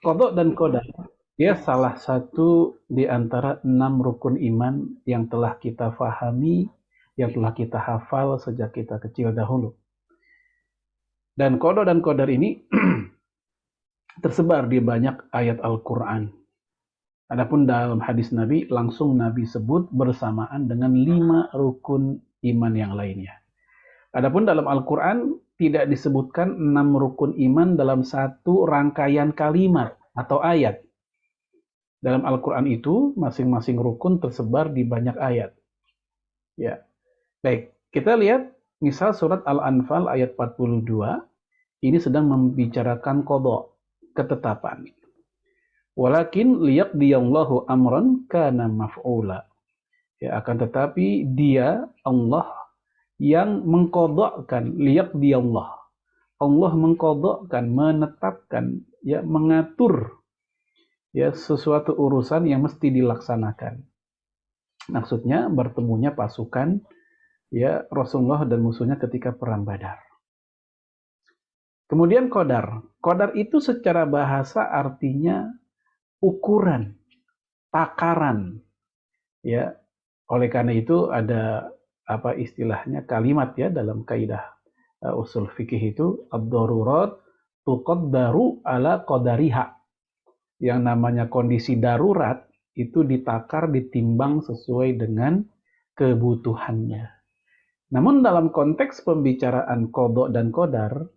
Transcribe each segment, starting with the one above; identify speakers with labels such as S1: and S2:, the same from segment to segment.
S1: Qadha dan qadar, dia salah satu di antara 6 rukun iman yang telah kita fahami, yang telah kita hafal sejak kita kecil dahulu. Dan qadha dan qadar ini tersebar di banyak ayat Al-Quran. Adapun dalam hadis Nabi, langsung Nabi sebut bersamaan dengan 5 rukun iman yang lainnya. Adapun dalam Al-Quran tidak disebutkan 6 rukun iman dalam satu rangkaian kalimat atau ayat. Dalam Al-Quran itu masing-masing rukun tersebar di banyak ayat. Ya, baik. Kita lihat misal surat Al-Anfal ayat 42 ini sedang membicarakan qadha, ketetapan. Walakin liyaqdiyallahu amran kana maf'ula. Ya, akan tetapi dia Allah yang mengqadhakan, liyaqdiyallah. Allah mengqadhakan, menetapkan, ya, mengatur ya sesuatu urusan yang mesti dilaksanakan. Maksudnya bertemunya pasukan ya Rasulullah dan musuhnya ketika perang Badar. Kemudian qadar. Qadar itu secara bahasa artinya ukuran, takaran. Ya, oleh karena itu ada apa istilahnya kalimat ya dalam kaidah usul fikih itu ad-darurat tuqaddaru ala qadariha. Yang namanya kondisi darurat itu ditakar, ditimbang sesuai dengan kebutuhannya. Namun dalam konteks pembicaraan qadha dan qadar,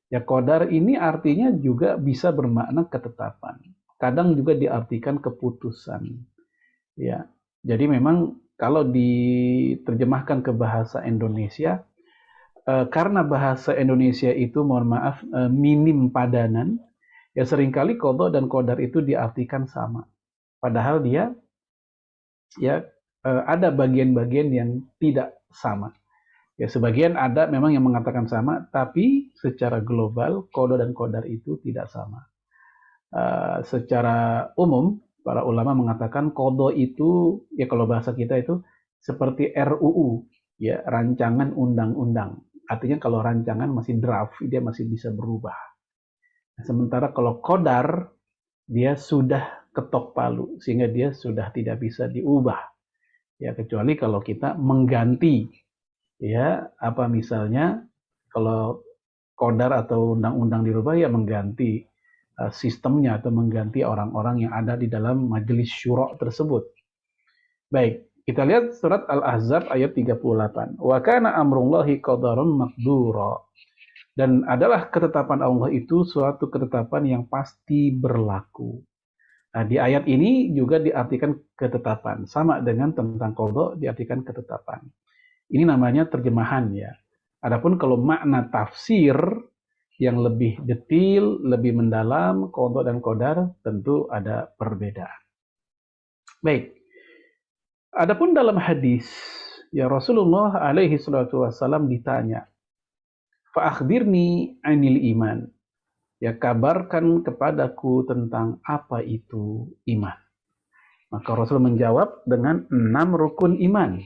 S1: ya qadar ini artinya juga bisa bermakna ketetapan. Kadang juga diartikan keputusan. Ya. Jadi memang kalau diterjemahkan ke bahasa Indonesia, karena bahasa Indonesia itu mohon maaf minim padanan, ya seringkali qadha dan qadar itu diartikan sama. Padahal dia ya ada bagian-bagian yang tidak sama. Ya sebagian ada memang yang mengatakan sama, tapi secara global qadha dan qadar itu tidak sama. Secara umum para ulama mengatakan qadha itu ya kalau bahasa kita itu seperti RUU ya rancangan undang-undang. Artinya kalau rancangan masih draft dia masih bisa berubah. Sementara kalau qadar dia sudah ketok palu sehingga dia sudah tidak bisa diubah. Ya kecuali kalau kita mengganti ya apa misalnya kalau qadar atau undang-undang dirubah ya mengganti sistemnya atau mengganti orang-orang yang ada di dalam majelis syura tersebut. Baik, kita lihat surat Al-Ahzab ayat 38. Wa kana amrullahi qadaran maqdura. Dan adalah ketetapan Allah itu suatu ketetapan yang pasti berlaku. Nah, di ayat ini juga diartikan ketetapan. Sama dengan tentang qadha diartikan ketetapan. Ini namanya terjemahan ya. Adapun kalau makna tafsir yang lebih detail, lebih mendalam, qadha dan qadar tentu ada perbedaan. Baik. Adapun dalam hadis, ya Rasulullah alaihi salatu wasallam ditanya, "Fa akhbirni 'anil iman." Ya kabarkan kepadaku tentang apa itu iman. Maka Rasul menjawab dengan 6 rukun iman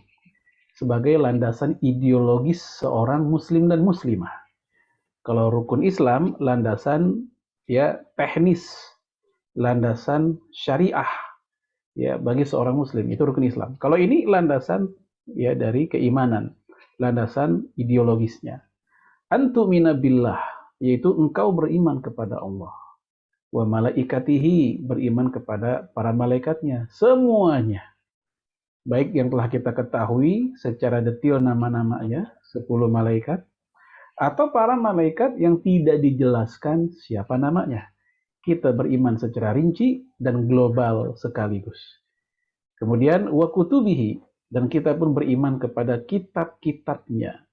S1: sebagai landasan ideologis seorang muslim dan muslimah. Kalau rukun Islam landasan ya teknis, landasan syariah ya bagi seorang muslim itu rukun Islam. Kalau ini landasan ya dari keimanan, landasan ideologisnya. Antumina billah yaitu engkau beriman kepada Allah. Wa malaikatihi beriman kepada para malaikatnya, semuanya. Baik yang telah kita ketahui secara detail nama-namanya, 10 malaikat, atau para malaikat yang tidak dijelaskan siapa namanya. Kita beriman secara rinci dan global sekaligus. Kemudian wa kutubihi, dan kita pun beriman kepada kitab-kitabnya.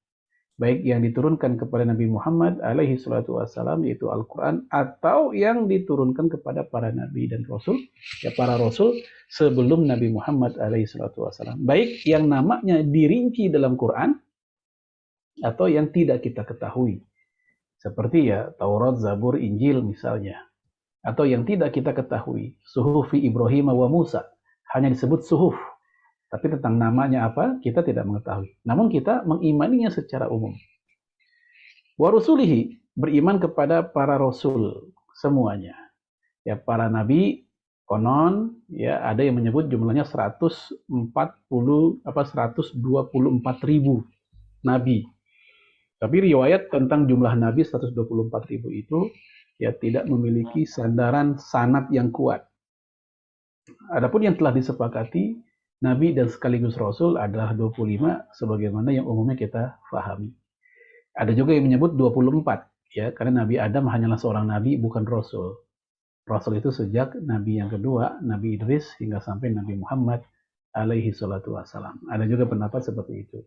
S1: Baik yang diturunkan kepada Nabi Muhammad alaihi salatu wassalam yaitu Al-Quran atau yang diturunkan kepada para Nabi dan Rasul, ya para Rasul sebelum Nabi Muhammad alaihi salatu wassalam. Baik yang namanya dirinci dalam Quran atau yang tidak kita ketahui. Seperti ya Taurat, Zabur, Injil misalnya. Atau yang tidak kita ketahui. Suhufi Ibrahim wa Musa. Hanya disebut suhuf. Tapi tentang namanya apa, kita tidak mengetahui. Namun kita mengimaninya secara umum. Wa rusulihi, beriman kepada para rasul semuanya. Ya, para nabi konon ya ada yang menyebut jumlahnya 124.000 nabi. Tapi riwayat tentang jumlah nabi 124.000 itu ya tidak memiliki sandaran sanad yang kuat. Adapun yang telah disepakati nabi dan sekaligus rasul adalah 25 sebagaimana yang umumnya kita fahami. Ada juga yang menyebut 24 ya karena Nabi Adam hanyalah seorang nabi bukan rasul. Rasul itu sejak nabi yang kedua, Nabi Idris hingga sampai Nabi Muhammad alaihi salatu wassalam. Ada juga pendapat seperti itu.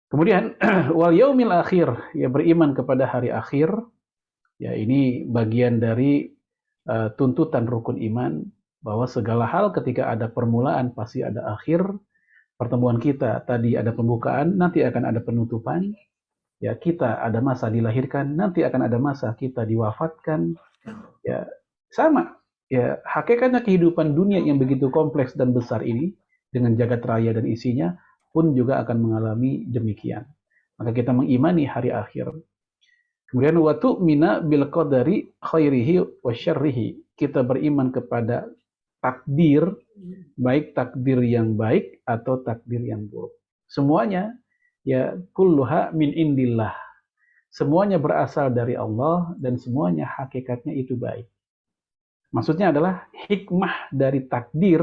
S1: Kemudian wal yaumil akhir, ya beriman kepada hari akhir. Ya ini bagian dari tuntutan rukun iman bahwa segala hal ketika ada permulaan pasti ada akhir. Pertemuan kita tadi ada pembukaan, nanti akan ada penutupan. Ya kita ada masa dilahirkan, nanti akan ada masa kita diwafatkan. Ya sama. Ya hakikatnya kehidupan dunia yang begitu kompleks dan besar ini dengan jagat raya dan isinya pun juga akan mengalami demikian. Maka kita mengimani hari akhir. Kemudian wa tu'mina bil qadari khairihi wa syarrihi. Kita beriman kepada takdir, baik takdir yang baik atau takdir yang buruk. Semuanya ya kulluha min indillah. Semuanya berasal dari Allah dan semuanya hakikatnya itu baik. Maksudnya adalah hikmah dari takdir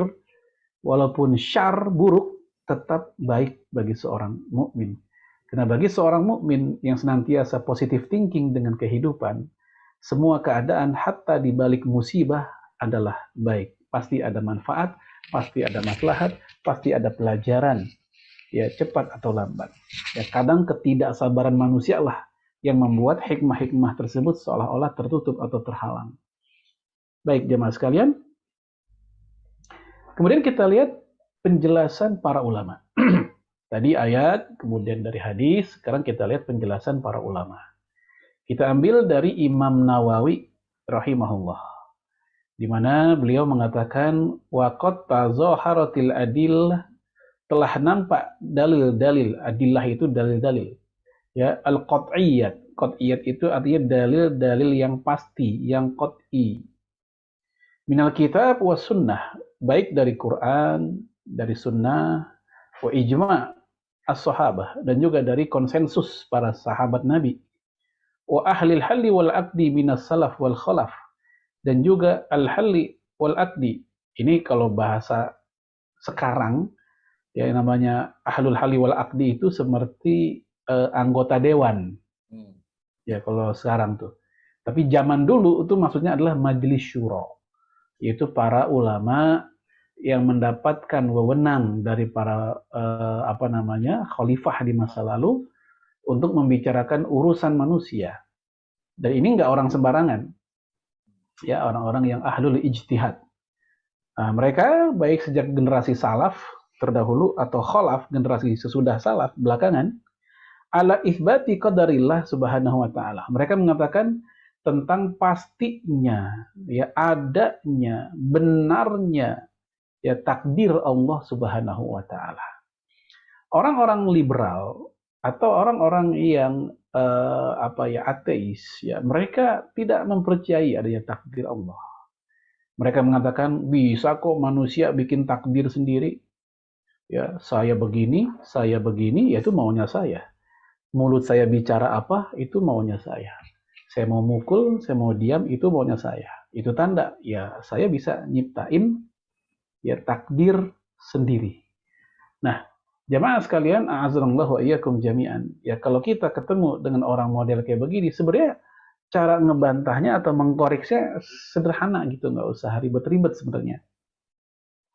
S1: walaupun syar buruk tetap baik bagi seorang mukmin. Karena bagi seorang mukmin yang senantiasa positive thinking dengan kehidupan, semua keadaan hatta di balik musibah adalah baik. Pasti ada manfaat, pasti ada maslahat, pasti ada pelajaran. Ya, cepat atau lambat. Ya, kadang ketidaksabaran manusia lah yang membuat hikmah-hikmah tersebut seolah-olah tertutup atau terhalang. Baik, jemaah sekalian. Kemudian kita lihat penjelasan para ulama. Tadi ayat, kemudian dari hadis, sekarang kita lihat penjelasan para ulama. Kita ambil dari Imam Nawawi rahimahullah. Di mana beliau mengatakan waqad tazaharatil adil, telah nampak dalil-dalil, adillah itu dalil-dalil. Ya, al-qat'iyyat. Qat'iyyat itu artinya dalil-dalil yang pasti, yang qat'i. Minal kitab was sunnah, baik dari Quran, dari sunnah, wa ijma' as-sahabah, dan juga dari konsensus para sahabat Nabi. Wa ahlil halli wal aqdi minas salaf wal khalaf, dan juga al-halli wal aqdi. Ini kalau bahasa sekarang, ya namanya ahlul halli wal aqdi itu seperti anggota dewan. Ya kalau sekarang tuh. Tapi zaman dulu itu maksudnya adalah majelis syuro. Yaitu para ulama yang mendapatkan wewenang dari para khalifah di masa lalu untuk membicarakan urusan manusia. Dan ini nggak orang sembarangan. Ya, orang-orang yang ahlul ijtihad. Nah, mereka baik sejak generasi salaf terdahulu atau khalaf generasi sesudah salaf belakangan ala itsbati qadarillah subhanahu wa ta'ala. Mereka mengatakan tentang pastinya, ya adanya, benarnya ya takdir Allah subhanahu wa ta'ala. Orang-orang liberal atau orang-orang yang ateis, ya mereka tidak mempercayai adanya takdir Allah. Mereka mengatakan bisa kok manusia bikin takdir sendiri. Ya, saya begini, yaitu maunya saya. Mulut saya bicara apa, itu maunya saya. Saya mau mukul, saya mau diam, itu maunya saya. Itu tanda, ya saya bisa nyiptain ya takdir sendiri. Nah, jamaah sekalian, a'azanallahu wa iyyakum jami'an. Ya kalau kita ketemu dengan orang model kayak begini, sebenarnya cara ngebantahnya atau mengkoreksinya sederhana gitu, nggak usah ribet-ribet sebenarnya.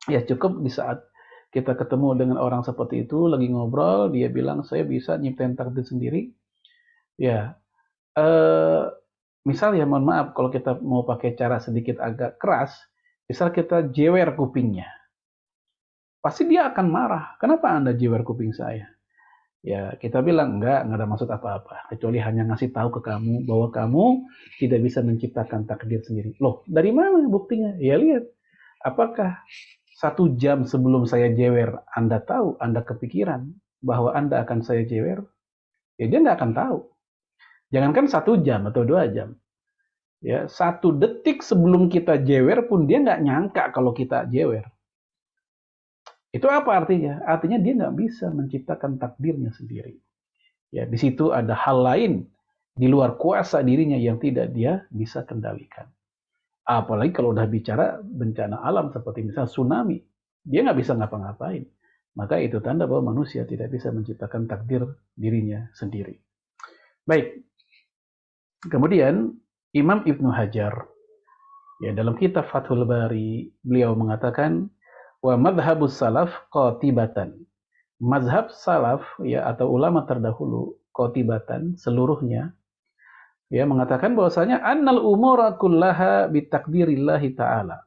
S1: Ya cukup di saat kita ketemu dengan orang seperti itu, lagi ngobrol, dia bilang saya bisa nyiptain takdir sendiri. Ya, misal ya mohon maaf kalau kita mau pakai cara sedikit agak keras, misal kita jewer kupingnya. Pasti dia akan marah. Kenapa Anda jewer kuping saya? Ya, kita bilang enggak ada maksud apa-apa. Kecuali hanya ngasih tahu ke kamu bahwa kamu tidak bisa menciptakan takdir sendiri. Loh, dari mana buktinya? Ya lihat. Apakah 1 jam sebelum saya jewer, Anda tahu, Anda kepikiran bahwa Anda akan saya jewer? Ya dia nggak akan tahu. Jangankan 1 jam atau 2 jam. Ya, 1 detik sebelum kita jewer pun dia nggak nyangka kalau kita jewer. Itu apa artinya? Artinya dia nggak bisa menciptakan takdirnya sendiri. Ya, di situ ada hal lain di luar kuasa dirinya yang tidak dia bisa kendalikan. Apalagi kalau udah bicara bencana alam seperti misalnya tsunami, dia nggak bisa ngapa-ngapain. Maka itu tanda bahwa manusia tidak bisa menciptakan takdir dirinya sendiri. Baik, kemudian Imam Ibnu Hajar, ya dalam kitab Fathul Bari, beliau mengatakan, wa madhabus salaf qatibatan. Mazhab salaf, ya atau ulama terdahulu, qatibatan, seluruhnya, ya mengatakan bahwasanya annal umura kullaha bitakdirillahi ta'ala.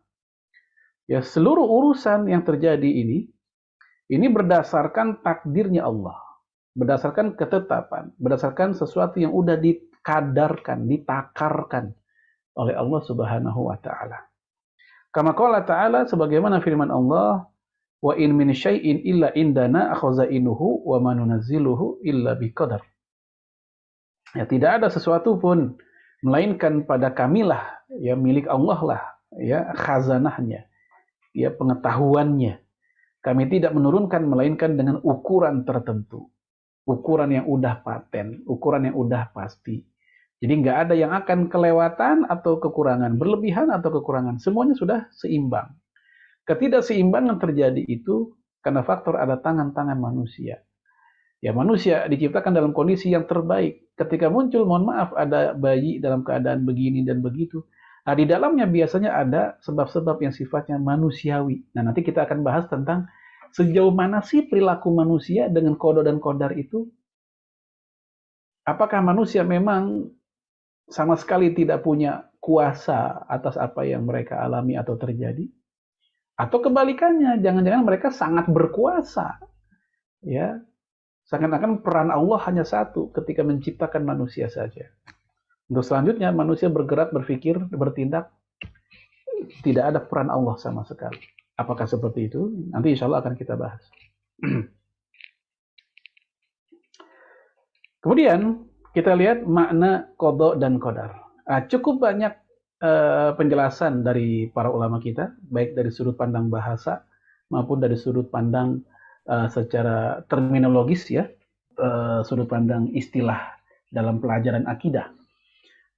S1: Ya, seluruh urusan yang terjadi ini berdasarkan takdirnya Allah, berdasarkan ketetapan, berdasarkan sesuatu yang udah dikadarkan, ditakarkan oleh Allah Subhanahu wa taala. Kama qala ta'ala, sebagaimana firman Allah, wa in min syai'in illa indana akhazainuhu wa ma nunazziluhu illa biqadar. Ya, tidak ada sesuatu pun melainkan pada kamilah, ya milik Allah lah, ya khazanahnya, ya pengetahuannya. Kami tidak menurunkan melainkan dengan ukuran tertentu. Ukuran yang udah paten, ukuran yang udah pasti. Jadi nggak ada yang akan kelewatan atau kekurangan, berlebihan atau kekurangan. Semuanya sudah seimbang. Ketidakseimbangan terjadi itu karena faktor ada tangan-tangan manusia. Ya, manusia diciptakan dalam kondisi yang terbaik. Ketika muncul, mohon maaf, ada bayi dalam keadaan begini dan begitu. Nah, di dalamnya biasanya ada sebab-sebab yang sifatnya manusiawi. Nah, nanti kita akan bahas tentang sejauh mana sih perilaku manusia dengan qada dan qadar itu. Apakah manusia memang sama sekali tidak punya kuasa atas apa yang mereka alami atau terjadi? Atau kebalikannya, jangan-jangan mereka sangat berkuasa. Ya, seakan-akan peran Allah hanya satu ketika menciptakan manusia saja. Untuk selanjutnya, manusia bergerak, berpikir, bertindak, tidak ada peran Allah sama sekali. Apakah seperti itu? Nanti insya Allah akan kita bahas. Kemudian kita lihat makna qada dan qadar. Cukup banyak penjelasan dari para ulama kita, baik dari sudut pandang bahasa maupun dari sudut pandang secara terminologis, ya, sudut pandang istilah dalam pelajaran akidah.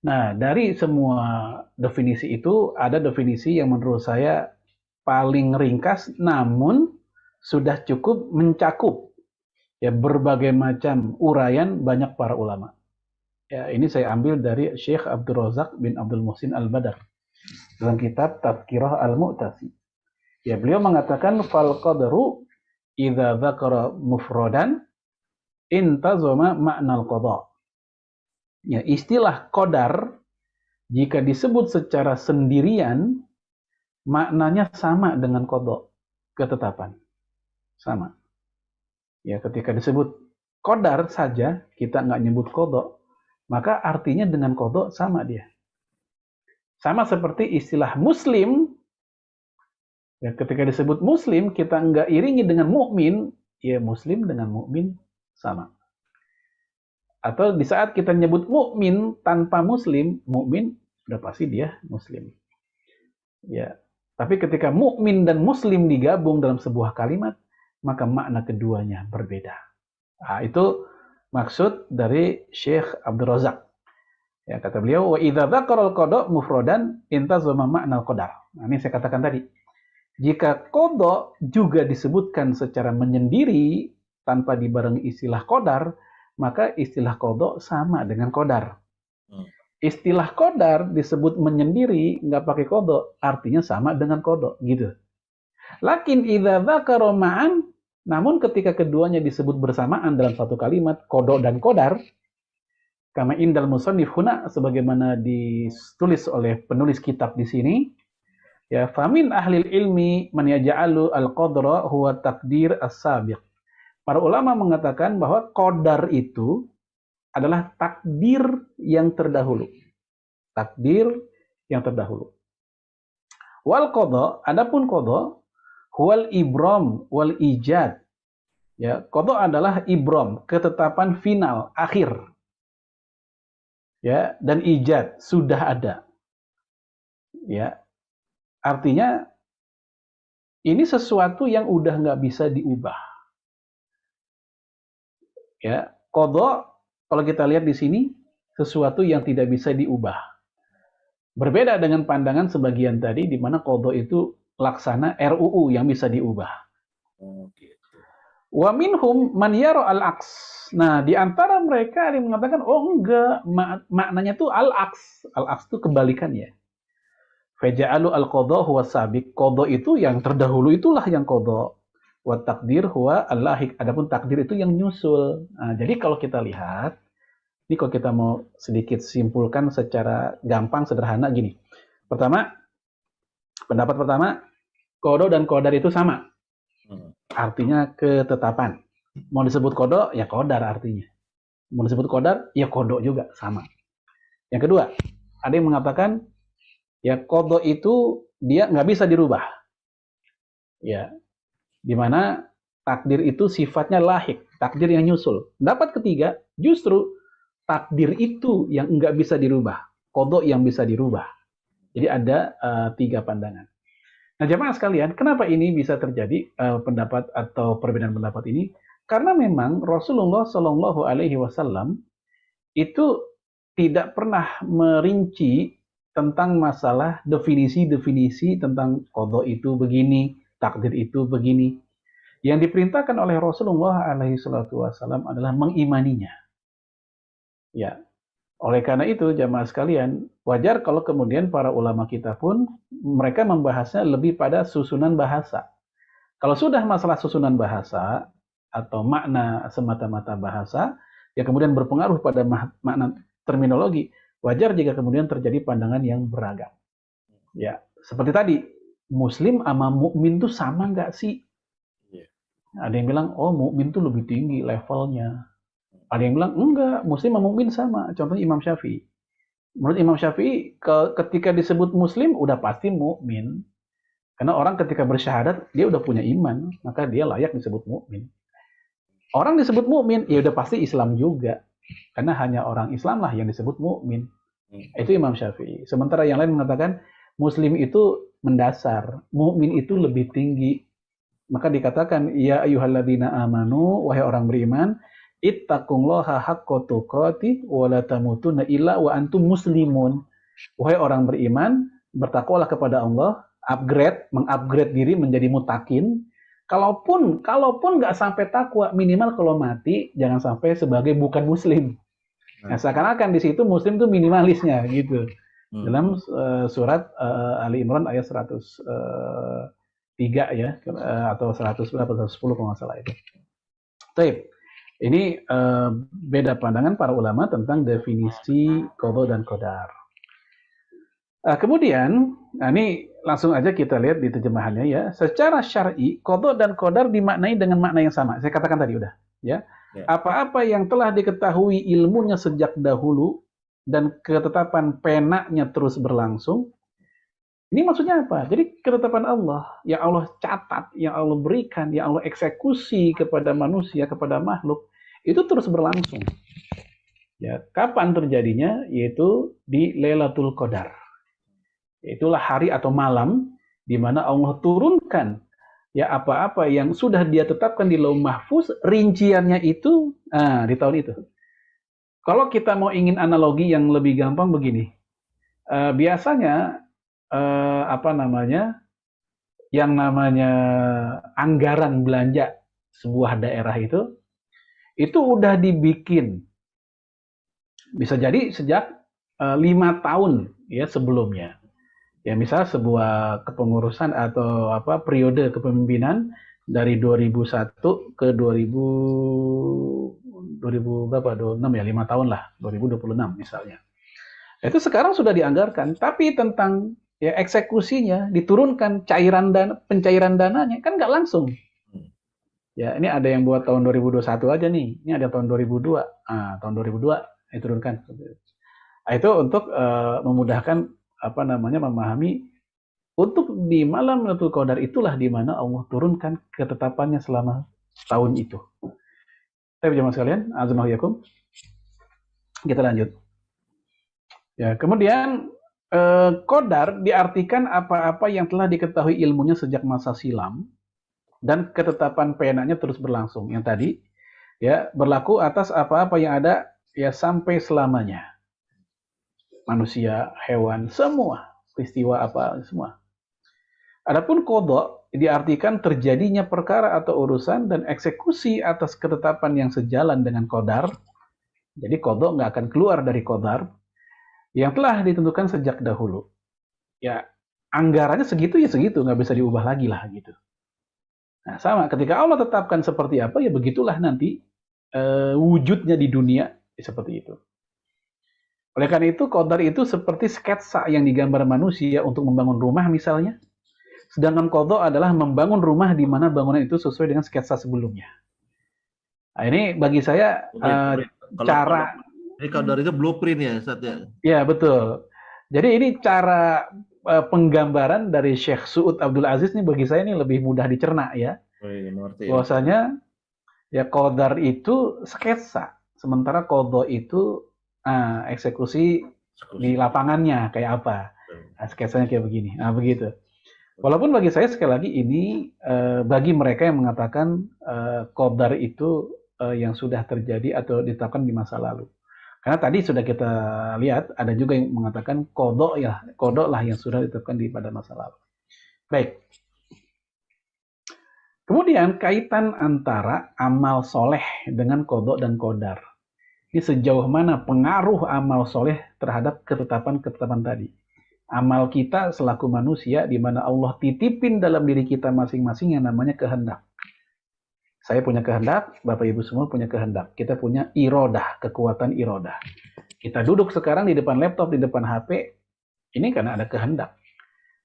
S1: Nah, dari semua definisi itu ada definisi yang menurut saya paling ringkas, namun sudah cukup mencakup ya berbagai macam uraian banyak para ulama. Ya, ini saya ambil dari Syekh Abdul Razak bin Abdul Muhsin Al-Badar dalam kitab Tadhkirah Al-Mu'tasi. Ya, beliau mengatakan fal qadru idza dzakara mufradan intazama ma'nal qada. Ya, istilah qadar jika disebut secara sendirian maknanya sama dengan qada, ketetapan. Sama. Ya, ketika disebut qadar saja kita nggak nyebut qada, maka artinya dengan qada sama dia. Sama seperti istilah muslim, ya ketika disebut muslim kita nggak iringi dengan mukmin, ya muslim dengan mukmin sama. Atau di saat kita nyebut mukmin tanpa muslim, mukmin udah pasti dia muslim. Ya, tapi ketika mukmin dan muslim digabung dalam sebuah kalimat, maka makna keduanya berbeda. Nah, itu maksud dari Syekh Abdul Razak. Ya, kata beliau, wa idza dzakara al-qada mufradan intazama ma'na al-qadar. Nah, ini saya katakan tadi. Jika qada juga disebutkan secara menyendiri tanpa dibarengi istilah qadar, maka istilah qada sama dengan qadar. Istilah qadar disebut menyendiri, nggak pakai qada, artinya sama dengan qada, gitu. Lakin idza dzakara ma'an, namun ketika keduanya disebut bersamaan dalam satu kalimat, qada dan qadar, kama indal musannif huna, sebagaimana ditulis oleh penulis kitab di sini, ya famin ahlil ilmi man yaj'alu al-qadra huwa takdir as-sabiq. Para ulama mengatakan bahwa qadar itu adalah takdir yang terdahulu. Takdir yang terdahulu. Wal qada, adapun qada, huwal ibram wal ijad. Ya, qada adalah ibram, ketetapan final, akhir. Ya, dan ijad, sudah ada. Ya, artinya ini sesuatu yang udah nggak bisa diubah. Ya, qada kalau kita lihat di sini sesuatu yang tidak bisa diubah. Berbeda dengan pandangan sebagian tadi di mana qada itu laksana RUU yang bisa diubah.
S2: Oh, gitu.
S1: Wa minhum man yara al-aks. Nah, di antara mereka ada yang mengatakan, oh enggak, maknanya tuh al-aks. Al-aks itu kebalikannya. Faja'alu al-qadha huwa sabiq. Qadha itu yang terdahulu itulah yang qadha. Wa takdir huwa al-lahik. Adapun takdir itu yang nyusul. Nah, jadi kalau kita lihat, ini kalau kita mau sedikit simpulkan secara gampang, sederhana gini. Pertama, pendapat pertama, qadha dan qadar itu sama. Artinya ketetapan. Mau disebut qadha, ya qadar artinya. Mau disebut qadar, ya qadha juga, sama. Yang kedua, ada yang mengatakan, ya qadha itu dia nggak bisa dirubah. Ya, di mana takdir itu sifatnya lahik, takdir yang nyusul. Pendapat ketiga, justru takdir itu yang nggak bisa dirubah, qadha yang bisa dirubah. Jadi ada tiga pandangan. Nah, jemaah sekalian, kenapa ini bisa terjadi pendapat atau perbedaan pendapat ini? Karena memang Rasulullah Shallallahu Alaihi Wasallam itu tidak pernah merinci tentang masalah definisi-definisi tentang qadha itu begini, takdir itu begini. Yang diperintahkan oleh Rasulullah Alaihi Wasallam adalah mengimaninya. Ya, oleh karena itu, jamaah sekalian, wajar kalau kemudian para ulama kita pun mereka membahasnya lebih pada susunan bahasa. Kalau sudah masalah susunan bahasa atau makna semata-mata bahasa, yang kemudian berpengaruh pada makna terminologi, wajar jika kemudian terjadi pandangan yang beragam. Ya, seperti tadi, Muslim sama mukmin itu sama nggak sih? Ada yang bilang, oh mukmin itu lebih tinggi levelnya. Ada yang bilang, enggak, Muslim sama mukmin sama. Contohnya Imam Syafi'i. Menurut Imam Syafi'i, ketika disebut Muslim, udah pasti mukmin. Karena orang ketika bersyahadat, dia udah punya iman, maka dia layak disebut mukmin. Orang disebut mukmin, ya udah pasti Islam juga. Karena hanya orang Islam lah yang disebut mukmin. Itu Imam Syafi'i. Sementara yang lain mengatakan Muslim itu mendasar, mukmin itu lebih tinggi. Maka dikatakan, ya ayyuhalladzina amanu, wahai orang beriman, ittaqullaha haqqa tuqatih wa la tamutunna illa wa antum muslimun. Wahai orang beriman, bertakwalah kepada Allah, mengupgrade diri menjadi mutakin. Kalaupun nggak sampai takwa, minimal kalau mati jangan sampai sebagai bukan muslim. Nah, seakan-akan di situ muslim itu minimalisnya gitu. Dalam surat Ali Imran ayat 103 ya, atau 100 berapa, 110 kalau nggak salah itu. Taib. Ini beda pandangan para ulama tentang definisi qadha dan qadar. Kemudian, nah ini langsung aja kita lihat di terjemahannya ya. Secara syar'i, qadha dan qadar dimaknai dengan makna yang sama. Saya katakan tadi udah, ya. Apa-apa yang telah diketahui ilmunya sejak dahulu dan ketetapan penaknya terus berlangsung. Ini maksudnya apa? Jadi ketetapan Allah, yang Allah catat, yang Allah berikan, yang Allah eksekusi kepada manusia, kepada makhluk, itu terus berlangsung. Ya, kapan terjadinya? Yaitu di Lailatul Qadar. Itulah hari atau malam di mana Allah turunkan ya apa-apa yang sudah dia tetapkan di Lauh Mahfuz, rinciannya itu di tahun itu. Kalau kita mau ingin analogi yang lebih gampang begini, biasanya yang namanya anggaran belanja sebuah daerah itu udah dibikin, bisa jadi sejak 5 tahun ya sebelumnya. Ya misal sebuah kepengurusan atau periode kepemimpinan dari 2001 ke 2000 berapa 26 ya 5 tahun lah 2026 misalnya. Itu sekarang sudah dianggarkan, tapi tentang ya eksekusinya diturunkan pencairan dananya kan nggak langsung. Ya ini ada yang buat tahun 2021 aja nih, ini ada tahun 2002, tahun 2002 diturunkan. Nah, itu untuk memudahkan memahami untuk di malam Lailatul Qadar itulah di mana Allah turunkan ketetapannya selama tahun itu. Tapi jemaah sekalian, azza wa jalla, kita lanjut. Ya, kemudian Qadar diartikan apa-apa yang telah diketahui ilmunya sejak masa silam dan ketetapan penanya terus berlangsung. Yang tadi ya berlaku atas apa-apa yang ada ya sampai selamanya. Manusia, hewan, semua peristiwa apa semua. Adapun qada diartikan terjadinya perkara atau urusan dan eksekusi atas ketetapan yang sejalan dengan qadar. Jadi qada nggak akan keluar dari qadar yang telah ditentukan sejak dahulu. Ya anggarannya segitu ya segitu, nggak bisa diubah lagi lah gitu. Nah sama, ketika Allah tetapkan seperti apa ya begitulah nanti wujudnya di dunia ya, seperti itu. Oleh karena itu, qadar itu seperti sketsa yang digambar manusia untuk membangun rumah misalnya. Sedangkan qada adalah membangun rumah di mana bangunan itu sesuai dengan sketsa sebelumnya. Nah, ini bagi saya
S2: Kalau
S1: cara
S2: ini qadar itu blueprint ya, Ustaz ya.
S1: ya betul. Jadi ini cara penggambaran dari Syekh Suud Abdul Aziz nih bagi saya ini lebih mudah dicerna ya.
S2: Oh, iya, mengerti ya.
S1: Bahwasanya ya qadar itu sketsa, sementara qada itu eksekusi di lapangannya kayak apa. Nah, sketsanya kayak begini. Nah, begitu. Walaupun bagi saya sekali lagi ini bagi mereka yang mengatakan qadar itu yang sudah terjadi atau ditetapkan di masa lalu. Karena tadi sudah kita lihat ada juga yang mengatakan kodok ya, kodok lah yang sudah ditetapkan di pada masa lalu. Baik. Kemudian kaitan antara amal soleh dengan kodok dan kodar. Ini sejauh mana pengaruh amal soleh terhadap ketetapan-ketetapan tadi. Amal kita selaku manusia di mana Allah titipin dalam diri kita masing-masing yang namanya kehendak. Saya punya kehendak, Bapak Ibu semua punya kehendak. Kita punya irodah, kekuatan irodah. Kita duduk sekarang di depan laptop, di depan HP, ini karena ada kehendak.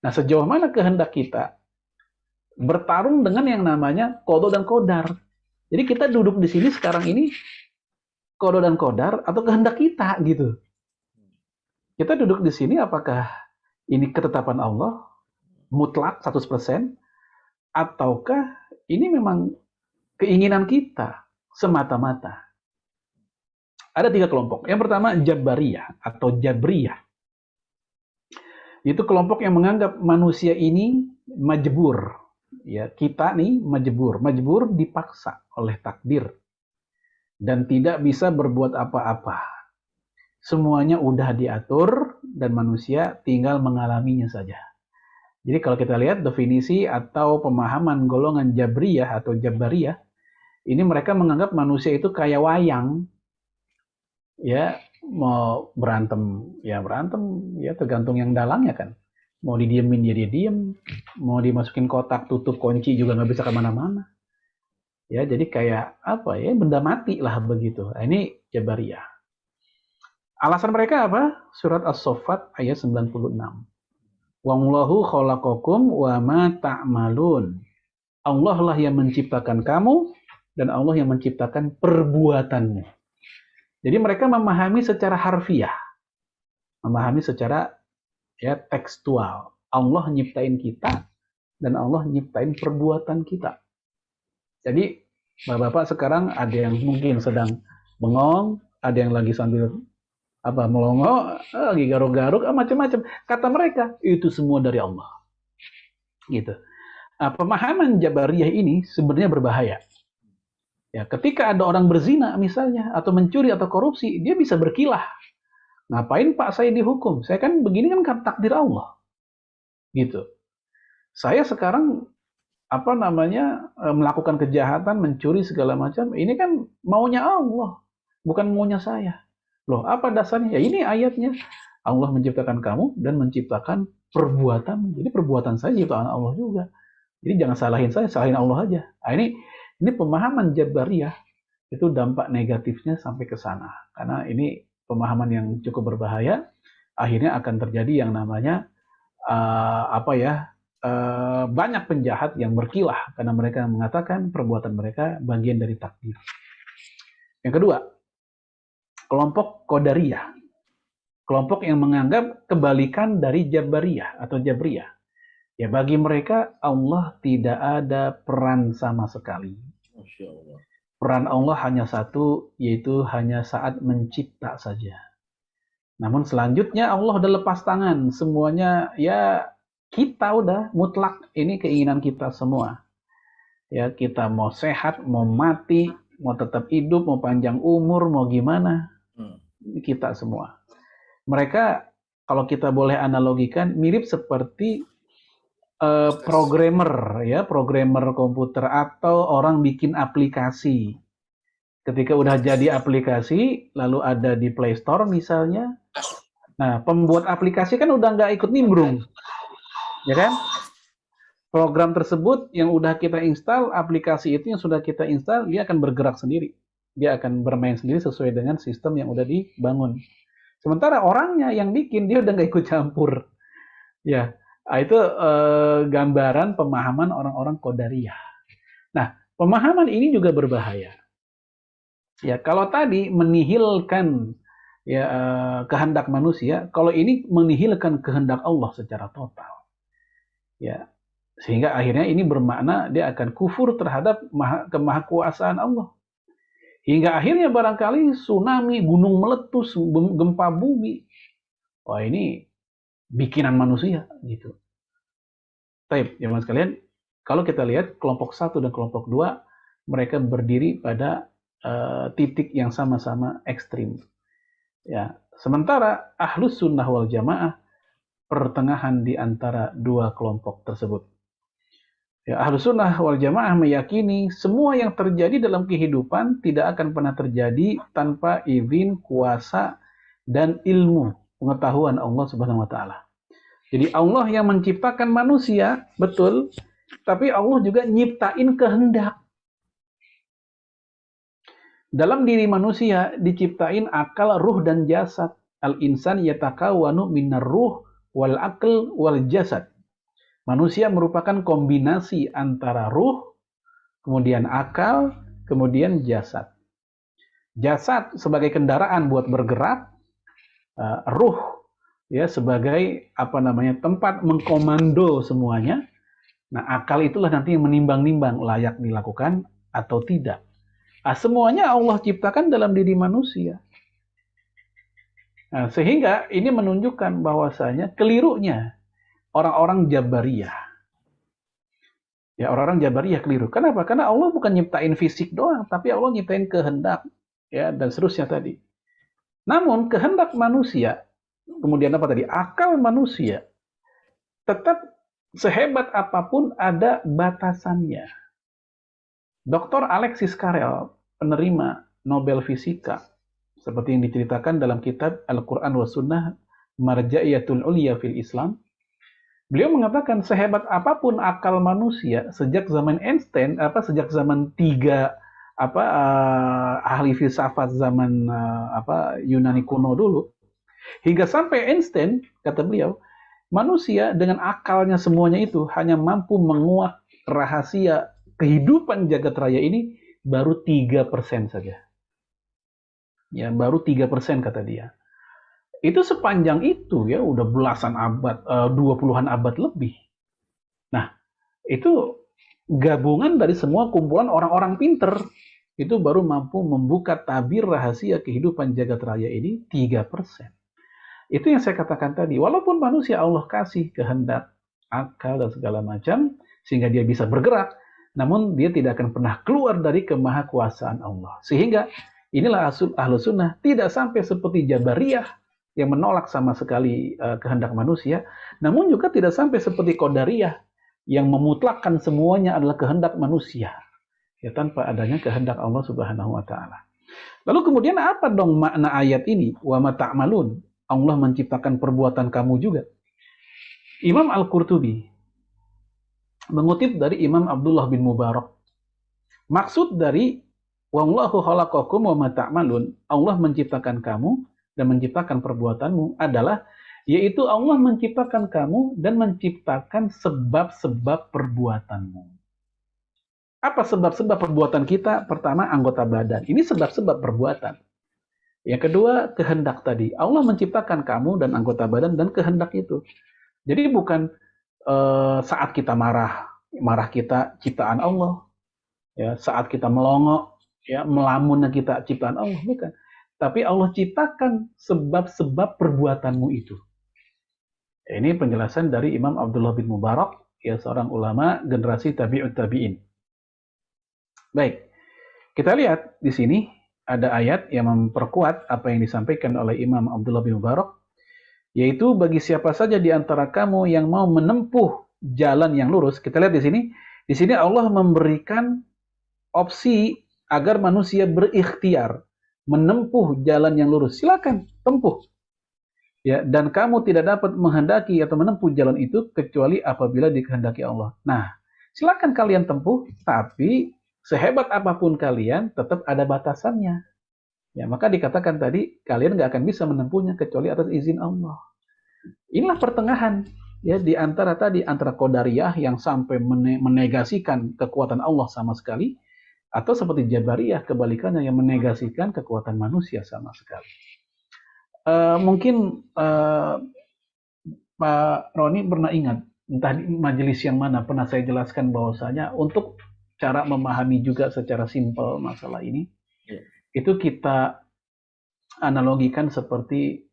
S1: Nah, sejauh mana kehendak kita bertarung dengan yang namanya kodo dan kodar. Jadi kita duduk di sini sekarang ini kodo dan kodar atau kehendak kita gitu. Kita duduk di sini apakah ini ketetapan Allah mutlak 100% ataukah ini memang keinginan kita semata-mata. Ada 3 kelompok. Yang pertama Jabariyah atau Jabriyah. Itu kelompok yang menganggap manusia ini majbur. Ya, kita nih majbur. Majbur dipaksa oleh takdir. Dan tidak bisa berbuat apa-apa. Semuanya udah diatur dan manusia tinggal mengalaminya saja. Jadi kalau kita lihat definisi atau pemahaman golongan Jabriyah atau Jabariyah, ini mereka menganggap manusia itu kayak wayang, ya mau berantem ya tergantung yang dalangnya kan. Mau didiemin dia diem, mau dimasukin kotak tutup kunci juga nggak bisa kemana-mana. Ya jadi kayak apa ya benda mati lah begitu. Nah, ini Jabariyah. Alasan mereka apa? Surat As-Saffat ayat 96. Wallahu khalaqakum wa ma ta'malun. Allah lah yang menciptakan kamu dan Allah yang menciptakan perbuatanmu. Jadi mereka memahami secara harfiah, memahami secara ya tekstual. Allah nyiptain kita dan Allah nyiptain perbuatan kita. Jadi bapak-bapak sekarang ada yang mungkin sedang bengong, ada yang lagi sambil melongo, lagi garuk-garuk, macam-macam. Kata mereka itu semua dari Allah. Gitu. Nah, pemahaman Jabariyah ini sebenarnya berbahaya. Ya, ketika ada orang berzina misalnya atau mencuri atau korupsi, dia bisa berkilah. Ngapain Pak saya dihukum? Saya kan begini kan takdir Allah. Gitu. Saya sekarang melakukan kejahatan, mencuri segala macam, ini kan maunya Allah, bukan maunya saya. Loh, apa dasarnya? Ya ini ayatnya. Allah menciptakan kamu dan menciptakan perbuatan. Jadi perbuatan saya ciptaan Allah juga. Jadi jangan salahin saya, salahin Allah aja. Nah, ini pemahaman Jabariyah itu dampak negatifnya sampai ke sana. Karena ini pemahaman yang cukup berbahaya. Akhirnya akan terjadi yang namanya banyak penjahat yang berkilah karena mereka mengatakan perbuatan mereka bagian dari takdir. Yang kedua, kelompok Qadariyah. Kelompok yang menganggap kebalikan dari Jabariyah atau Jabriyah. Ya bagi mereka Allah tidak ada peran sama sekali.
S2: Masya Allah.
S1: Peran Allah hanya satu, yaitu hanya saat mencipta saja. Namun selanjutnya Allah udah lepas tangan, semuanya ya kita udah mutlak, ini keinginan kita semua. Ya, kita mau sehat, mau mati, mau tetap hidup, mau panjang umur, mau gimana, kita semua. Mereka kalau kita boleh analogikan mirip seperti programmer ya, programmer komputer atau orang bikin aplikasi. Ketika udah jadi aplikasi, lalu ada di Play Store misalnya, nah pembuat aplikasi kan udah nggak ikut nimbrung, ya kan? Program tersebut yang udah kita install, aplikasi itu yang sudah kita install, dia akan bergerak sendiri. Dia akan bermain sendiri sesuai dengan sistem yang udah dibangun. Sementara orangnya yang bikin, dia udah nggak ikut campur. Ya, itu gambaran pemahaman orang-orang Qadariyah. Nah, pemahaman ini juga berbahaya. Ya, kalau tadi menihilkan ya kehendak manusia, kalau ini menihilkan kehendak Allah secara total. Ya, sehingga akhirnya ini bermakna dia akan kufur terhadap kemahakuasaan Allah. Hingga akhirnya barangkali tsunami, gunung meletus, gempa bumi. Wah, ini bikinan manusia gitu. Baik, teman sekalian, kalau kita lihat kelompok 1 dan kelompok 2, mereka berdiri pada titik yang sama-sama ekstrim. Ya, sementara Ahlus Sunnah wal Jamaah pertengahan di antara dua kelompok tersebut. Ya, Ahlus Sunnah wal Jamaah meyakini semua yang terjadi dalam kehidupan tidak akan pernah terjadi tanpa izin, kuasa, dan ilmu pengetahuan Allah Subhanahu wa taala. Jadi Allah yang menciptakan manusia, betul, tapi Allah juga nyiptain kehendak. Dalam diri manusia diciptain akal, ruh, dan jasad. Al-insan yatakawanu minar ruh wal aql wal jasad. Manusia merupakan kombinasi antara ruh, kemudian akal, kemudian jasad. Jasad sebagai kendaraan buat bergerak, ruh ya sebagai tempat mengkomando semuanya. Nah, akal itulah nanti yang menimbang-nimbang layak dilakukan atau tidak. Nah, semuanya Allah ciptakan dalam diri manusia. Nah, sehingga ini menunjukkan bahwasanya kelirunya orang-orang Jabariyah. Ya, orang-orang Jabariyah keliru. Kenapa? Karena Allah bukan nyiptain fisik doang, tapi Allah nyiptain kehendak, ya, dan seterusnya tadi. Namun kehendak manusia, kemudian apa tadi? Akal manusia tetap sehebat apapun ada batasannya. Dr. Alexis Carrel, penerima Nobel Fisika, seperti yang diceritakan dalam kitab Al-Quran wa Sunnah Marja'iyatul Ulya fil Islam, beliau mengatakan sehebat apapun akal manusia sejak zaman Einstein, sejak zaman ahli filsafat zaman Yunani kuno dulu, hingga sampai Einstein, kata beliau, manusia dengan akalnya semuanya itu hanya mampu menguak rahasia kehidupan jagat raya ini baru 3% saja. Ya, baru 3% kata dia. Itu sepanjang itu ya udah belasan abad, 20-an abad lebih. Nah, itu gabungan dari semua kumpulan orang-orang pinter. Itu baru mampu membuka tabir rahasia kehidupan jagat raya ini 3%. Itu yang saya katakan tadi. Walaupun manusia Allah kasih kehendak, akal, dan segala macam, sehingga dia bisa bergerak, namun dia tidak akan pernah keluar dari kemahakuasaan Allah. Sehingga inilah Ahlus Sunnah tidak sampai seperti Jabariyah yang menolak sama sekali kehendak manusia, namun juga tidak sampai seperti Qadariyah yang memutlakkan semuanya adalah kehendak manusia, ya, tanpa adanya kehendak Allah Subhanahu wa taala. Lalu kemudian apa dong makna ayat ini? Wa ma ta'malun. Allah menciptakan perbuatan kamu juga. Imam Al-Qurtubi mengutip dari Imam Abdullah bin Mubarak. Maksud dari wallahu khalaqakum wa ma ta'malun, Allah menciptakan kamu dan menciptakan perbuatanmu adalah yaitu Allah menciptakan kamu dan menciptakan sebab-sebab perbuatanmu. Apa sebab-sebab perbuatan kita? Pertama, anggota badan. Ini sebab-sebab perbuatan. Yang kedua, kehendak tadi. Allah menciptakan kamu dan anggota badan dan kehendak itu. Jadi bukan saat kita marah kita ciptaan Allah. Ya, saat kita melongo, ya, melamunnya kita ciptaan Allah, bukan. tapi Allah ciptakan sebab-sebab perbuatanmu itu. Ini penjelasan dari Imam Abdullah bin Mubarak, ya seorang ulama generasi tabi'ut tabi'in. Baik, kita lihat di sini ada ayat yang memperkuat apa yang disampaikan oleh Imam Abdullah bin Mubarak, yaitu bagi siapa saja di antara kamu yang mau menempuh jalan yang lurus. Kita lihat di sini. Di sini Allah memberikan opsi agar manusia berikhtiar menempuh jalan yang lurus. Silakan tempuh. Ya, dan kamu tidak dapat menghendaki atau menempuh jalan itu kecuali apabila dikehendaki Allah. Nah, silakan kalian tempuh, tapi sehebat apapun kalian tetap ada batasannya. Ya, maka dikatakan tadi kalian nggak akan bisa menempuhnya kecuali atas izin Allah. Inilah pertengahan ya di antara qadariyah yang sampai menegasikan kekuatan Allah sama sekali, atau seperti Jabariyah kebalikannya yang menegasikan kekuatan manusia sama sekali. Mungkin Pak Roni pernah ingat, entah di majelis yang mana pernah saya jelaskan bahwasanya untuk cara memahami juga secara simpel masalah ini, itu kita analogikan seperti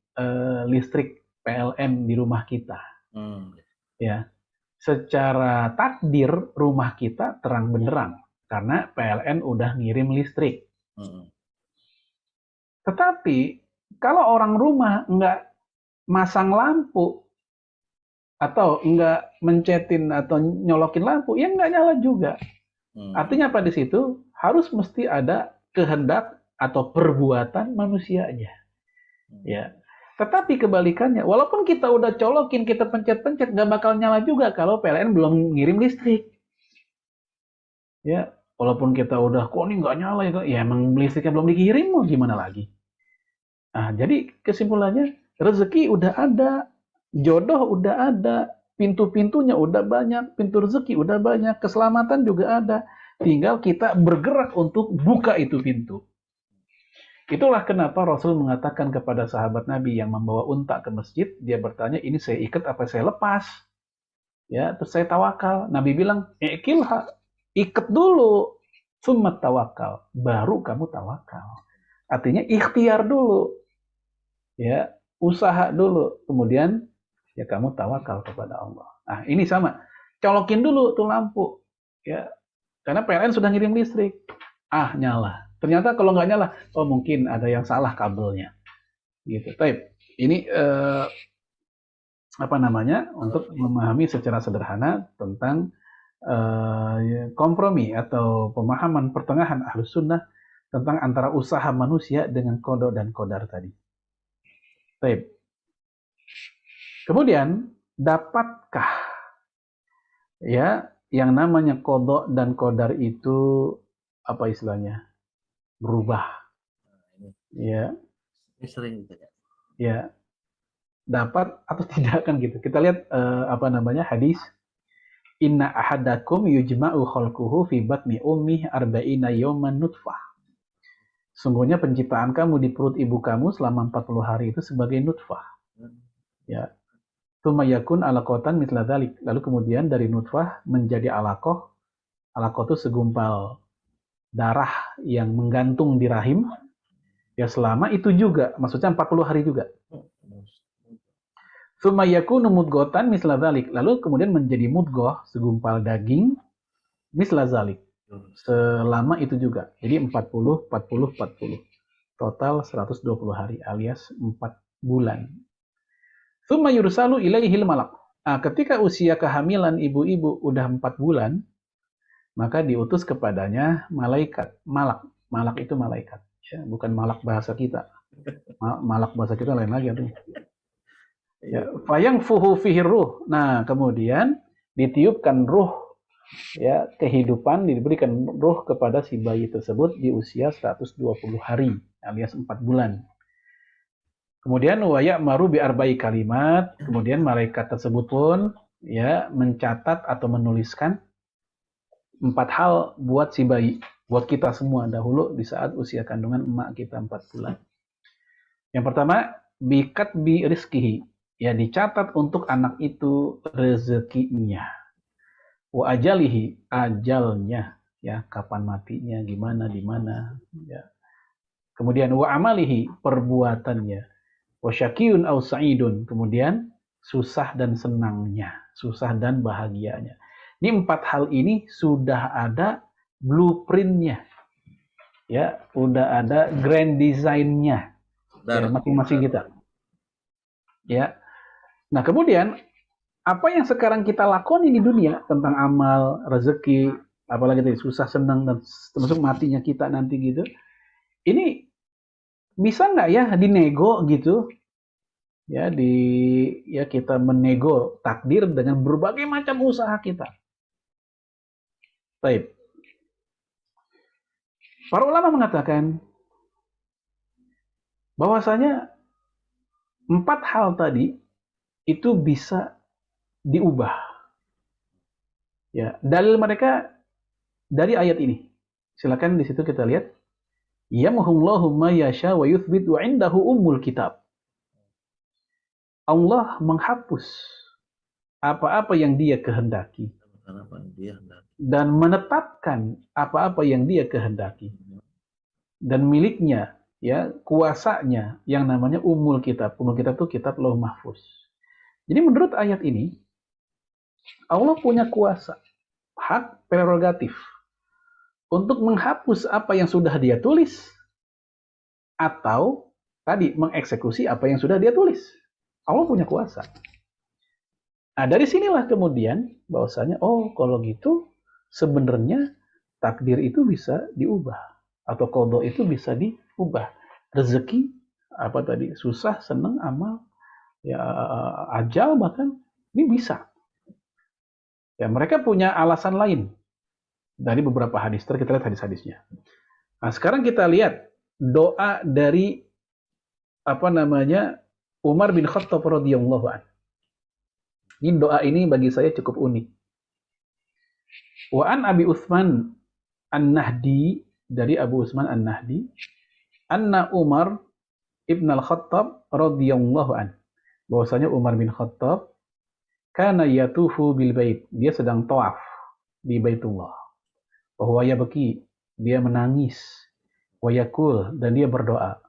S1: listrik PLN di rumah kita. Ya, secara takdir rumah kita terang benderang karena PLN udah ngirim listrik. Tetapi kalau orang rumah nggak masang lampu atau nggak mencetin atau nyolokin lampu, ya nggak nyala juga. Artinya apa di situ? Harus mesti ada kehendak atau perbuatan manusianya. Ya. Tetapi kebalikannya, walaupun kita udah colokin, kita pencet-pencet, nggak bakal nyala juga kalau PLN belum ngirim listrik. Ya, walaupun kita udah, kok ini nggak nyala ya emang listriknya belum dikirim, mau gimana lagi? Nah, jadi kesimpulannya, rezeki udah ada, jodoh udah ada, pintu-pintunya udah banyak, pintu rezeki udah banyak, keselamatan juga ada. Tinggal kita bergerak untuk buka itu pintu. Itulah kenapa Rasul mengatakan kepada sahabat Nabi yang membawa unta ke masjid, dia bertanya, ini saya ikat apa saya lepas? Ya, terus saya tawakal. Nabi bilang, ikilha, ikat dulu, summat tawakal, baru kamu tawakal. Artinya ikhtiar dulu. Ya, usaha dulu, kemudian ya kamu tawakal kepada Allah. Nah, ini sama. Colokin dulu tuh lampu. Ya, karena PLN sudah ngirim listrik. Ah, nyala. Ternyata kalau nggak nyala, oh mungkin ada yang salah kabelnya. Gitu. Tapi ini untuk memahami secara sederhana tentang kompromi atau pemahaman pertengahan Ahlus Sunnah tentang antara usaha manusia dengan qada dan qadar tadi. Baik. Kemudian, dapatkah ya yang namanya qada dan qadar itu apa istilahnya? Berubah. Ya.
S2: Ini sering gitu ya.
S1: Ya. Dapat atau tidak kan gitu. Kita lihat hadis inna ahadakum yujma'u khalquhu fi batni ummi arba'ina yawman nutfah. Sungguhnya penciptaan kamu di perut ibu kamu selama 40 hari itu sebagai nutfah. Ya. Tsumma yakun alaqatan mithla dzalik. Lalu kemudian dari nutfah menjadi alaqah. Alaqah itu segumpal darah yang menggantung di rahim. Ya selama itu juga, maksudnya 40 hari juga. Tsumma yakunu mudghatan mithla dzalik. Lalu kemudian menjadi mudghah, segumpal daging mithla dzalik. Selama itu juga. Jadi 40. Total 120 hari alias 4 bulan. Tsumma yursalu ilaihil malak. Nah, ketika usia kehamilan ibu-ibu udah 4 bulan, maka diutus kepadanya malaikat. Malak itu malaikat. Ya, bukan malak bahasa kita. Malak bahasa kita lain lagi. Ya, fayang fuhu fihir ruh. Nah, kemudian ditiupkan ruh, ya kehidupan, diberikan ruh kepada si bayi tersebut di usia 120 hari alias 4 bulan. Kemudian wa ya'maru bi arba'i kalimat. Kemudian malaikat tersebut pun ya mencatat atau menuliskan 4 hal buat si bayi, buat kita semua dahulu di saat usia kandungan emak kita 4 bulan. Yang pertama, bikat bi rizkihi. Ya dicatat untuk anak itu rezekinya. Wa ajalihi, ajalnya. Ya, kapan matinya, gimana, di mana. Ya. kemudian wa amalihi, perbuatannya, wa syakiyun aw sa'idun, kemudian susah dan senangnya, susah dan bahagianya. Ini 4 hal ini sudah ada blueprintnya, ya, udah ada grand design-nya, ya, masing-masing kita. Ya. Nah, kemudian apa yang sekarang kita lakoni di dunia tentang amal, rezeki, apalagi tadi susah, senang, dan termasuk matinya kita nanti gitu, ini bisa nggak ya dinego gitu? Ya, ya kita menego takdir dengan berbagai macam usaha kita. Baik. Para ulama mengatakan bahwasanya 4 hal tadi itu bisa diubah. Ya, dalil mereka dari ayat ini. Silakan di situ kita lihat. Yamhullahu ma yasha wa yuthbit wa indahu ummul kitab. Allah menghapus apa-apa yang Dia kehendaki dan menetapkan apa-apa yang Dia kehendaki. Dan miliknya, ya, kuasanya yang namanya ummul kitab. Ummul kitab itu kitab Lauh Mahfuz. Jadi menurut ayat ini, Allah punya kuasa, hak prerogatif untuk menghapus apa yang sudah Dia tulis atau tadi mengeksekusi apa yang sudah Dia tulis. Allah punya kuasa. Nah, dari sinilah kemudian bahwasanya, oh, kalau gitu sebenarnya takdir itu bisa diubah atau qada itu bisa diubah. Rezeki apa tadi, susah, senang, amal, ya, ajal bahkan ini bisa. Ya, mereka punya alasan lain dari beberapa hadis. Kita lihat hadis-hadisnya. Nah, sekarang kita lihat doa dari Umar bin Khattab radhiyallahu anhu. Ini doa ini bagi saya cukup unik. Wa an Abi Utsman An-Nahdi, dari Abu Utsman An-Nahdi, anna Umar ibn al-Khattab radhiyallahu anhu, bahwasanya Umar bin Khattab kana yatufu bil bait, dia sedang tawaf di Baitullah. Bahwa yabki, dia menangis, wa yaqul, dan dia berdoa,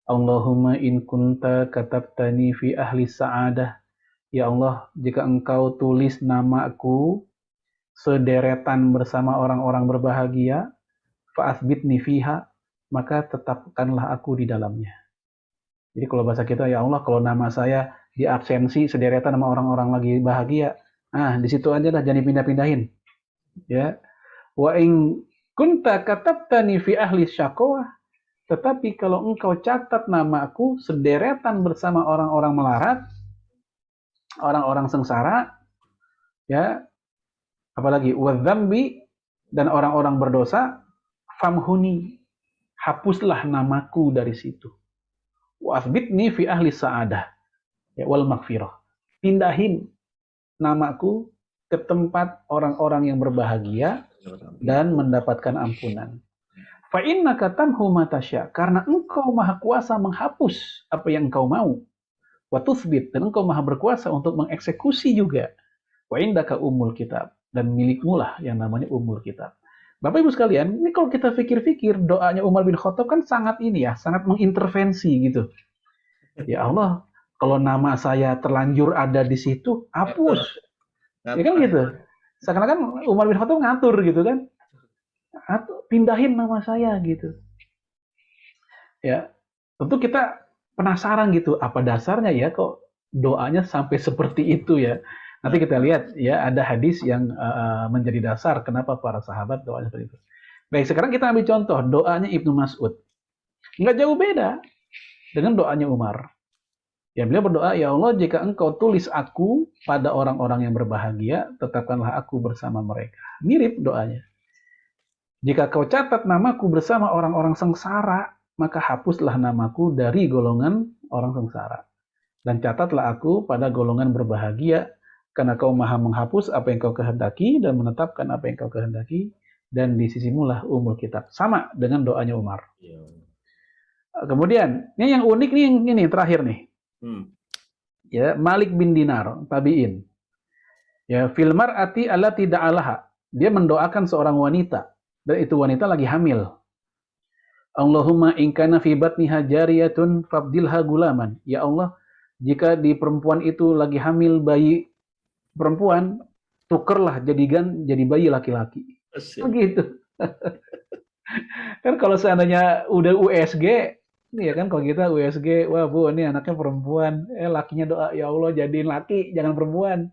S1: Allahumma in kunta katabtani fi ahli sa'adah, ya Allah, jika engkau tulis namaku sederetan bersama orang-orang berbahagia, fa'athbitni fiha, maka tetapkanlah aku di dalamnya. Jadi kalau bahasa kita, ya Allah, kalau nama saya diabsensi sederetan sama orang-orang lagi bahagia, di situ aja dah, jangan dipindah-pindahin. Ya. Wa in kunta katabtani fi ahli syaqawah, tetapi kalau engkau catat namaku sederetan bersama orang-orang melarat, orang-orang sengsara, ya, apalagi wadzambi, dan orang-orang berdosa, famhuni, hapuslah namaku dari situ. Wa'athbitni fi ahli sa'adah, ya, wal maghfirah, pindahin namaku ke tempat orang-orang yang berbahagia dan mendapatkan ampunan. Fa innaka tamhu ma tasya, karena engkau maha kuasa menghapus apa yang engkau mau. Wa tuthbit, dan engkau maha berkuasa untuk mengeksekusi juga. Wa indaka ummul kitab, dan milikmu lah yang namanya ummul kitab. Bapak Ibu sekalian, ini kalau kita pikir-pikir, doanya Umar bin Khattab kan sangat ini ya, sangat mengintervensi gitu. Ya Allah, kalau nama saya terlanjur ada di situ, hapus. Ya kan gitu. Seakan-akan Umar bin Khattab ngatur gitu kan. Atau pindahin nama saya gitu. Ya, tentu kita penasaran gitu, apa dasarnya ya kok doanya sampai seperti itu ya. Nanti kita lihat ya, ada hadis yang menjadi dasar kenapa para sahabat doanya seperti itu. Baik, sekarang kita ambil contoh doanya Ibnu Mas'ud. Nggak jauh beda dengan doanya Umar. Ya, beliau berdoa, ya Allah, jika engkau tulis aku pada orang-orang yang berbahagia, tetapkanlah aku bersama mereka. Mirip doanya. Jika kau catat namaku bersama orang-orang sengsara, maka hapuslah namaku dari golongan orang sengsara. Dan catatlah aku pada golongan berbahagia, karena kau maha menghapus apa yang kau kehendaki dan menetapkan apa yang kau kehendaki, dan di sisimu lah ummul kitab. Sama dengan doanya Umar. Kemudian, ini yang unik nih, ini terakhir nih. Ya, Malik bin Dinar, tabi'in. Ya, fil mar'ati allati da'alaha. Dia mendoakan seorang wanita, dan itu wanita lagi hamil. Allahumma in kana fi batniha jariyatun fabdilha gulaman. Ya Allah, jika di perempuan itu lagi hamil bayi perempuan, tukerlah jadi bayi laki-laki. Begitu. Kan kalau seandainya udah USG, ya kan kalau kita USG, wah Bu, ini anaknya perempuan, lakinya doa, ya Allah jadiin laki, jangan perempuan.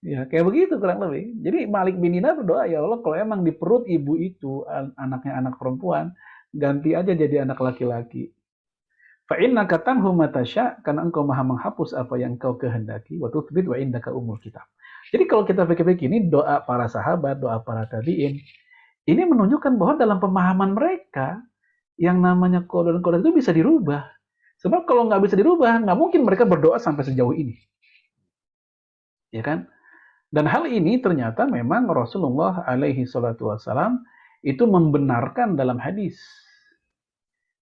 S1: Ya, kayak begitu kurang lebih. Jadi Malik bin Dinar berdoa, ya Allah kalau emang di perut ibu itu anaknya anak perempuan, ganti aja jadi anak laki-laki. Fa innaka tamhu ma tasya, karena engkau maha menghapus apa yang engkau kehendaki, wa tuthbit wa indaka umul kitab. Jadi kalau kita pikir-pikir ini doa para sahabat, doa para tabi'in, ini menunjukkan bahwa dalam pemahaman mereka yang namanya qada dan qadar itu bisa dirubah. Sebab kalau nggak bisa dirubah, nggak mungkin mereka berdoa sampai sejauh ini. Ya kan? Dan hal ini ternyata memang Rasulullah alaihi salatu wassalam itu membenarkan dalam hadis.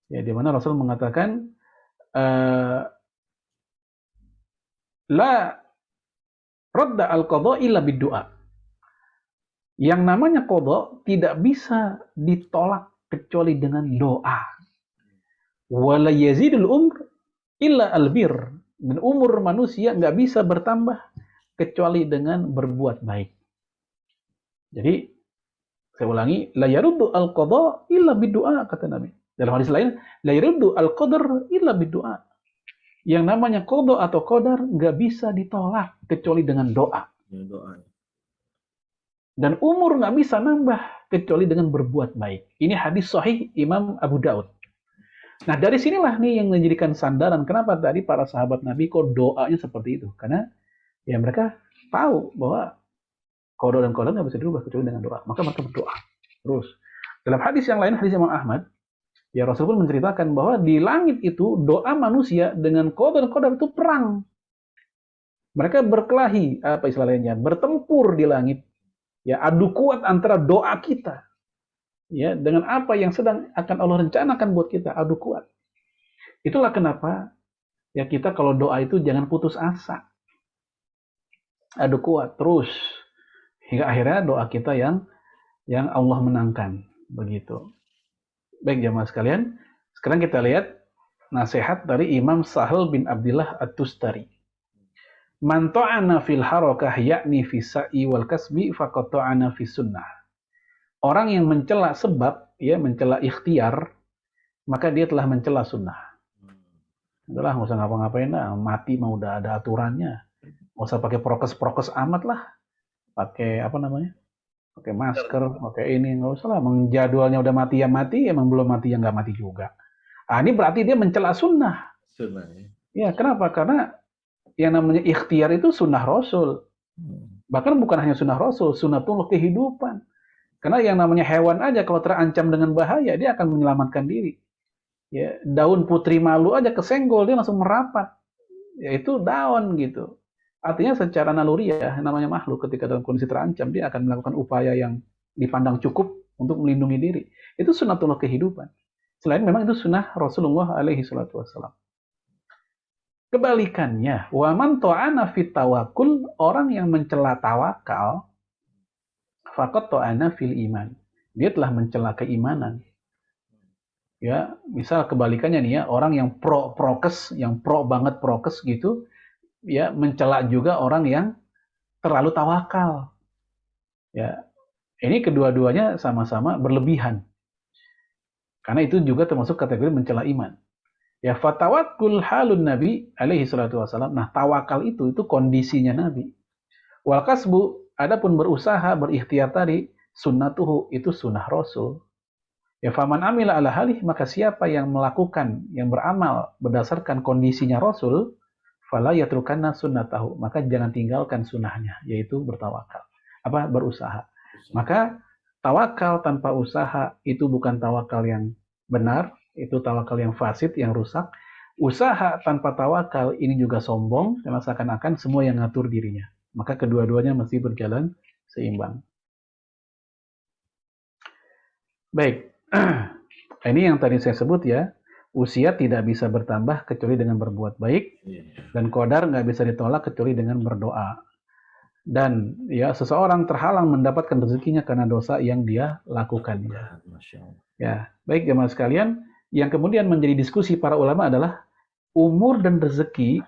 S1: Ya, di mana Rasul mengatakan la radda al-qadha illa bid-du'a. Yang namanya qadha tidak bisa ditolak kecuali dengan doa. Wala yazidul umr illa albir. Dan umur manusia nggak bisa bertambah kecuali dengan berbuat baik. Jadi, saya ulangi, la yaruddu al-qadha illa bid-du'a, kata Nabi. Dalam hadis lain, la yaruddu al-qadar illa bid-du'a. Yang namanya qadha atau qadar nggak bisa ditolak kecuali dengan doa. Dan umur nggak bisa nambah kecuali dengan berbuat baik. Ini hadis sahih Imam Abu Daud. Nah, dari sinilah nih yang menjadikan sandaran kenapa tadi para sahabat Nabi kok doanya seperti itu. Karena ya mereka tahu bahwa qada dan qadar nggak bisa dirubah kecuali dengan doa. Maka mereka berdoa terus. Dalam hadis yang lain, hadis Imam Ahmad, ya Rasul pun menceritakan bahwa di langit itu doa manusia dengan qada dan qadar itu perang. Mereka berkelahi, apa istilahnya, bertempur di langit. Ya, adu kuat antara doa kita. Ya, dengan apa yang sedang akan Allah rencanakan buat kita, adu kuat. Itulah kenapa ya kita kalau doa itu jangan putus asa. Adu kuat terus hingga akhirnya doa kita yang Allah menangkan, begitu. Baik jamaah sekalian, sekarang kita lihat nasihat dari Imam Sahal bin Abdullah At-Tustari. Man ta'ana fil harakah yakni fi sa'i wal kasbi faqad ta'ana fi sunnah. Orang yang mencela sebab, ya mencela ikhtiar, maka dia telah mencela sunnah. Udahlah, nggak usah ngapa-ngapain dah, mati mah udah ada aturannya. Nggak usah pakai prokes-prokes amat lah. Pakai apa namanya? Pakai masker, pakai ini, nggak usah lah. Menjadwalnya udah mati ya mati, emang belum mati ya nggak mati juga. Ah, ini berarti dia mencela sunnah.
S2: Sunnah ya.
S1: Ya, kenapa? Karena yang namanya ikhtiar itu sunnah Rasul. Bahkan bukan hanya sunnah Rasul, sunnatullah kehidupan. Karena yang namanya hewan aja kalau terancam dengan bahaya, dia akan menyelamatkan diri. Ya, daun putri malu aja kesenggol, dia langsung merapat. Ya, itu daun gitu. Artinya secara naluri ya, namanya makhluk ketika dalam kondisi terancam, dia akan melakukan upaya yang dipandang cukup untuk melindungi diri. Itu sunnatullah kehidupan. Selain memang itu sunnah Rasulullah alaihi salatu wassalam. Kebalikannya, wa man ta'ana fit tawakkul, orang yang mencela tawakal, faqad ta'ana fil iman. Dia telah mencela keimanan. Ya, misal kebalikannya nih ya, orang yang pro prokes, yang pro banget prokes gitu, ya mencela juga orang yang terlalu tawakal. Ya, ini kedua-duanya sama-sama berlebihan. Karena itu juga termasuk kategori mencela iman. Ya, fatawakkul halun Nabi alaihi salatu wasallam. Nah, tawakal itu kondisinya Nabi. Wal kasbu, adapun berusaha, berikhtiar tadi, sunnatuhu, itu sunnah Rasul. Ya, faman amila ala halih, maka siapa yang melakukan, yang beramal berdasarkan kondisinya Rasul, fala yatrukanna sunnatahu, maka jangan tinggalkan sunnahnya, yaitu bertawakal. Apa? Berusaha. Maka tawakal tanpa usaha itu bukan tawakal yang benar, itu tawakal yang fasid, yang rusak. Usaha tanpa tawakal ini juga sombong, karena seakan-akan semua yang ngatur dirinya. Maka kedua-duanya mesti berjalan seimbang. Baik, ini yang tadi saya sebut ya, usia tidak bisa bertambah kecuali dengan berbuat baik, dan qadar nggak bisa ditolak kecuali dengan berdoa. dan ya seseorang terhalang mendapatkan rezekinya karena dosa yang dia lakukan.
S2: Masya Allah.
S1: Ya, baik jemaah sekalian, yang kemudian menjadi diskusi para ulama adalah umur dan rezeki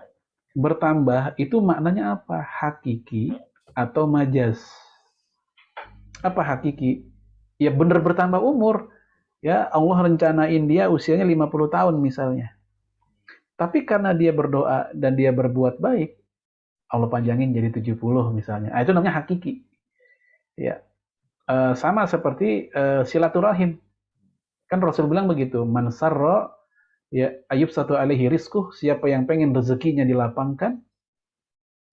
S1: bertambah itu maknanya apa? Hakiki atau majaz? Apa hakiki? Ya benar bertambah umur. Ya, Allah rencanain dia usianya 50 tahun misalnya. Tapi karena dia berdoa dan dia berbuat baik, Allah panjangin jadi 70 misalnya. Itu namanya hakiki. Ya. Sama seperti silaturahim. Kan Rasul bilang begitu, man sarra ya ayub satu alaihi rizquh, siapa yang pengen rezekinya dilapangkan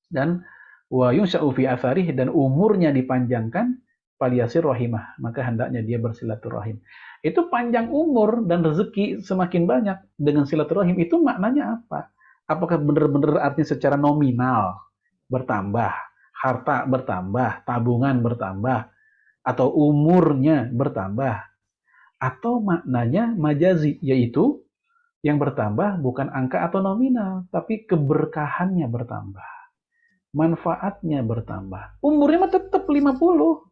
S1: dan wa yunsha'u fi atharih, dan umurnya dipanjangkan, falyasir rahimah, maka hendaknya dia bersilaturahim. Itu panjang umur dan rezeki semakin banyak dengan silaturahim, itu maknanya apa? Apakah benar-benar artinya secara nominal bertambah, harta bertambah, tabungan bertambah, atau umurnya bertambah? Atau maknanya majazi, yaitu yang bertambah bukan angka atau nominal, tapi keberkahannya bertambah, manfaatnya bertambah. Umurnya mah tetap 50.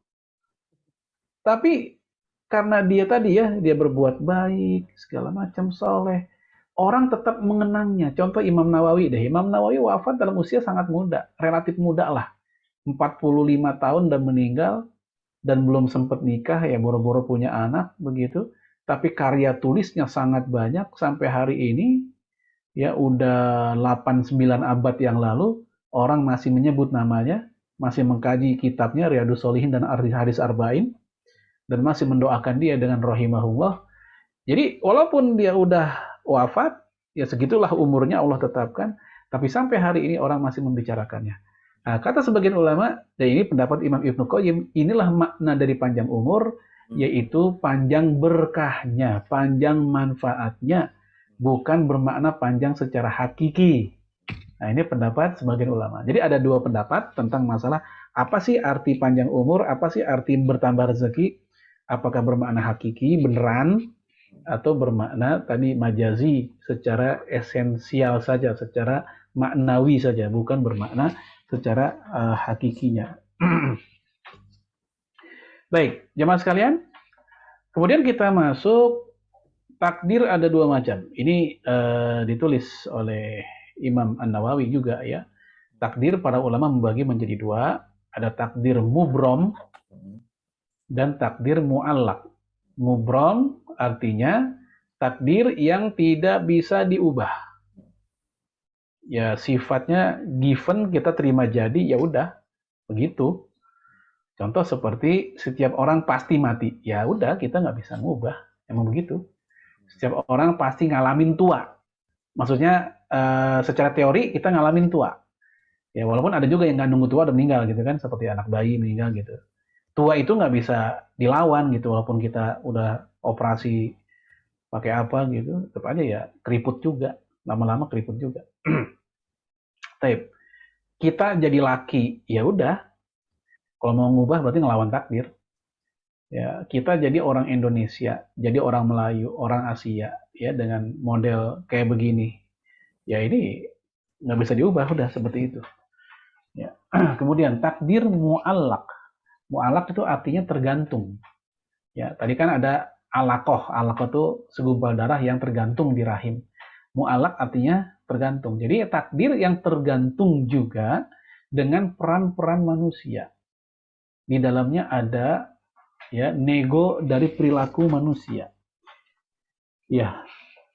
S1: Tapi karena dia tadi ya, dia berbuat baik, segala macam soleh, orang tetap mengenangnya. Contoh Imam Nawawi deh. Imam Nawawi wafat dalam usia sangat muda, relatif muda lah. 45 tahun dan meninggal, dan belum sempat nikah, ya boro-boro punya anak, begitu. Tapi karya tulisnya sangat banyak, sampai hari ini, ya udah 8-9 abad yang lalu, orang masih menyebut namanya, masih mengkaji kitabnya, Riyadhus Shalihin dan Hadis Arba'in, dan masih mendoakan dia dengan rahimahullah. Jadi walaupun dia udah wafat, ya segitulah umurnya Allah tetapkan, tapi sampai hari ini orang masih membicarakannya. Nah, kata sebagian ulama, dan ini pendapat Imam Ibnu Qayyim, inilah makna dari panjang umur, yaitu panjang berkahnya, panjang manfaatnya, bukan bermakna panjang secara hakiki. Nah, ini pendapat sebagian ulama. Jadi ada dua pendapat tentang masalah apa sih arti panjang umur, apa sih arti bertambah rezeki, apakah bermakna hakiki, beneran, atau bermakna tadi majazi, secara esensial saja, secara maknawi saja, bukan bermakna secara hakikinya. Baik, jemaah sekalian. Kemudian kita masuk takdir, ada dua macam. Ini ditulis oleh Imam An-Nawawi juga ya. Takdir para ulama membagi menjadi dua. Ada takdir mubrom dan takdir mu'allak. Mubrom artinya takdir yang tidak bisa diubah. Ya sifatnya given, kita terima jadi, ya udah begitu. Contoh seperti setiap orang pasti mati, ya udah kita nggak bisa ngubah, emang begitu. Setiap orang pasti ngalamin tua, maksudnya secara teori kita ngalamin tua. Ya walaupun ada juga yang nggak nunggu tua dan meninggal gitu kan, seperti anak bayi meninggal gitu. Tua itu nggak bisa dilawan gitu, walaupun kita udah operasi pakai apa gitu, tetap aja ya keriput juga, lama-lama keriput juga. Tapi kita jadi laki, ya udah. Kalau mau ngubah berarti ngelawan takdir. Ya, kita jadi orang Indonesia, jadi orang Melayu, orang Asia, ya dengan model kayak begini. Ya ini nggak bisa diubah, udah seperti itu. Ya. Kemudian takdir mu'allak. Mu'allak itu artinya tergantung. Ya, tadi kan ada alakoh. Alakoh itu segumpal darah yang tergantung di rahim. Mu'allak artinya tergantung. Jadi takdir yang tergantung juga dengan peran-peran manusia. Di dalamnya ada ya nego dari perilaku manusia. Ya,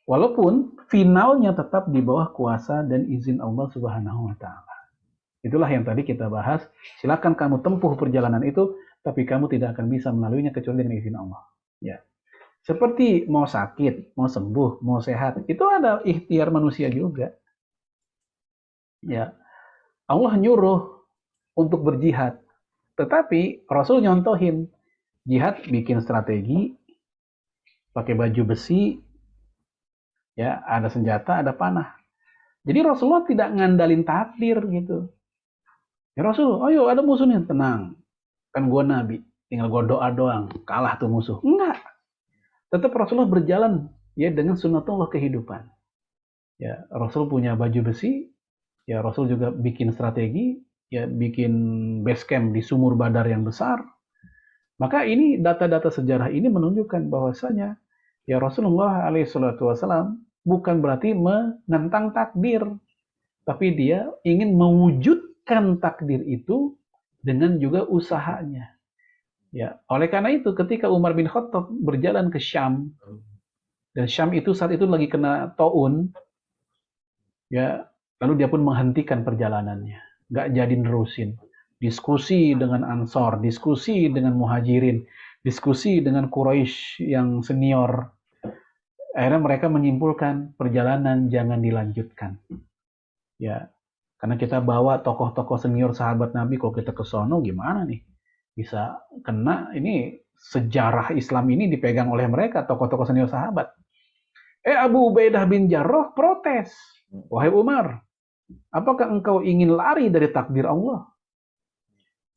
S1: walaupun finalnya tetap di bawah kuasa dan izin Allah Subhanahu wa taala. Itulah yang tadi kita bahas. Silakan kamu tempuh perjalanan itu, tapi kamu tidak akan bisa melaluinya kecuali dengan izin Allah. Ya. Seperti mau sakit, mau sembuh, mau sehat, itu ada ikhtiar manusia juga. Ya. Allah nyuruh untuk berjihad, tetapi Rasul nyontohin jihad bikin strategi, pakai baju besi, ya ada senjata, ada panah. Jadi Rasulullah tidak ngandalin takdir gitu. Ya Rasul, ayo ada musuh nih, tenang. Kan gue nabi, tinggal gue doa doang, kalah tuh musuh. Enggak. Tetap Rasulullah berjalan ya dengan sunnatullah kehidupan. Ya, Rasul punya baju besi, ya Rasul juga bikin strategi, ya bikin base camp di sumur Badar yang besar. Maka ini data-data sejarah ini menunjukkan bahwasanya ya Rasulullah SAW bukan berarti menentang takdir, tapi dia ingin mewujudkan takdir itu dengan juga usahanya. Ya, oleh karena itu ketika Umar bin Khattab berjalan ke Syam, dan Syam itu saat itu lagi kena taun, ya, lalu dia pun menghentikan perjalanannya, nggak jadi nerusin. Diskusi dengan Ansor, diskusi dengan Muhajirin, diskusi dengan Quraisy yang senior. Akhirnya mereka menyimpulkan perjalanan jangan dilanjutkan. Ya, karena kita bawa tokoh-tokoh senior sahabat Nabi, kalau kita ke sono gimana nih? Bisa kena ini sejarah Islam ini dipegang oleh mereka, tokoh-tokoh senior sahabat. Abu Ubaidah bin Jarrah protes. Wahai Umar, apakah engkau ingin lari dari takdir Allah?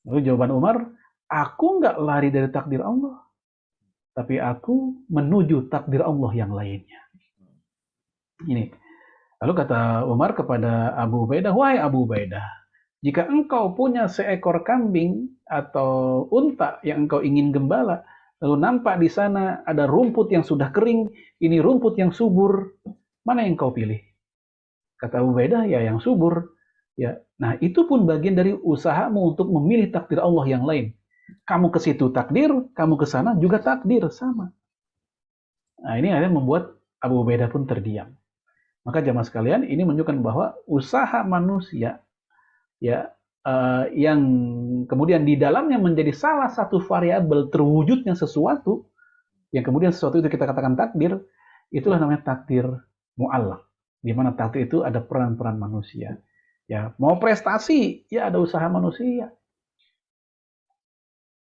S1: Lalu jawaban Umar, aku nggak lari dari takdir Allah, tapi aku menuju takdir Allah yang lainnya. Ini. Lalu kata Umar kepada Abu Ubaidah, wahai Abu Ubaidah, jika engkau punya seekor kambing atau unta yang engkau ingin gembala, lalu nampak di sana ada rumput yang sudah kering, ini rumput yang subur, mana yang kau pilih? Kata Abu Ubaidah, ya yang subur. Ya, nah itu pun bagian dari usahamu untuk memilih takdir Allah yang lain. Kamu ke situ takdir, kamu ke sana juga takdir, sama. Nah ini akhirnya membuat Abu Ubaidah pun terdiam. Maka jamaah sekalian, ini menunjukkan bahwa usaha manusia ya yang kemudian di dalamnya menjadi salah satu variabel terwujudnya sesuatu, yang kemudian sesuatu itu kita katakan takdir, itulah namanya takdir mu'allaq, di mana takdir itu ada peran-peran manusia. Ya, mau prestasi, ya ada usaha manusia.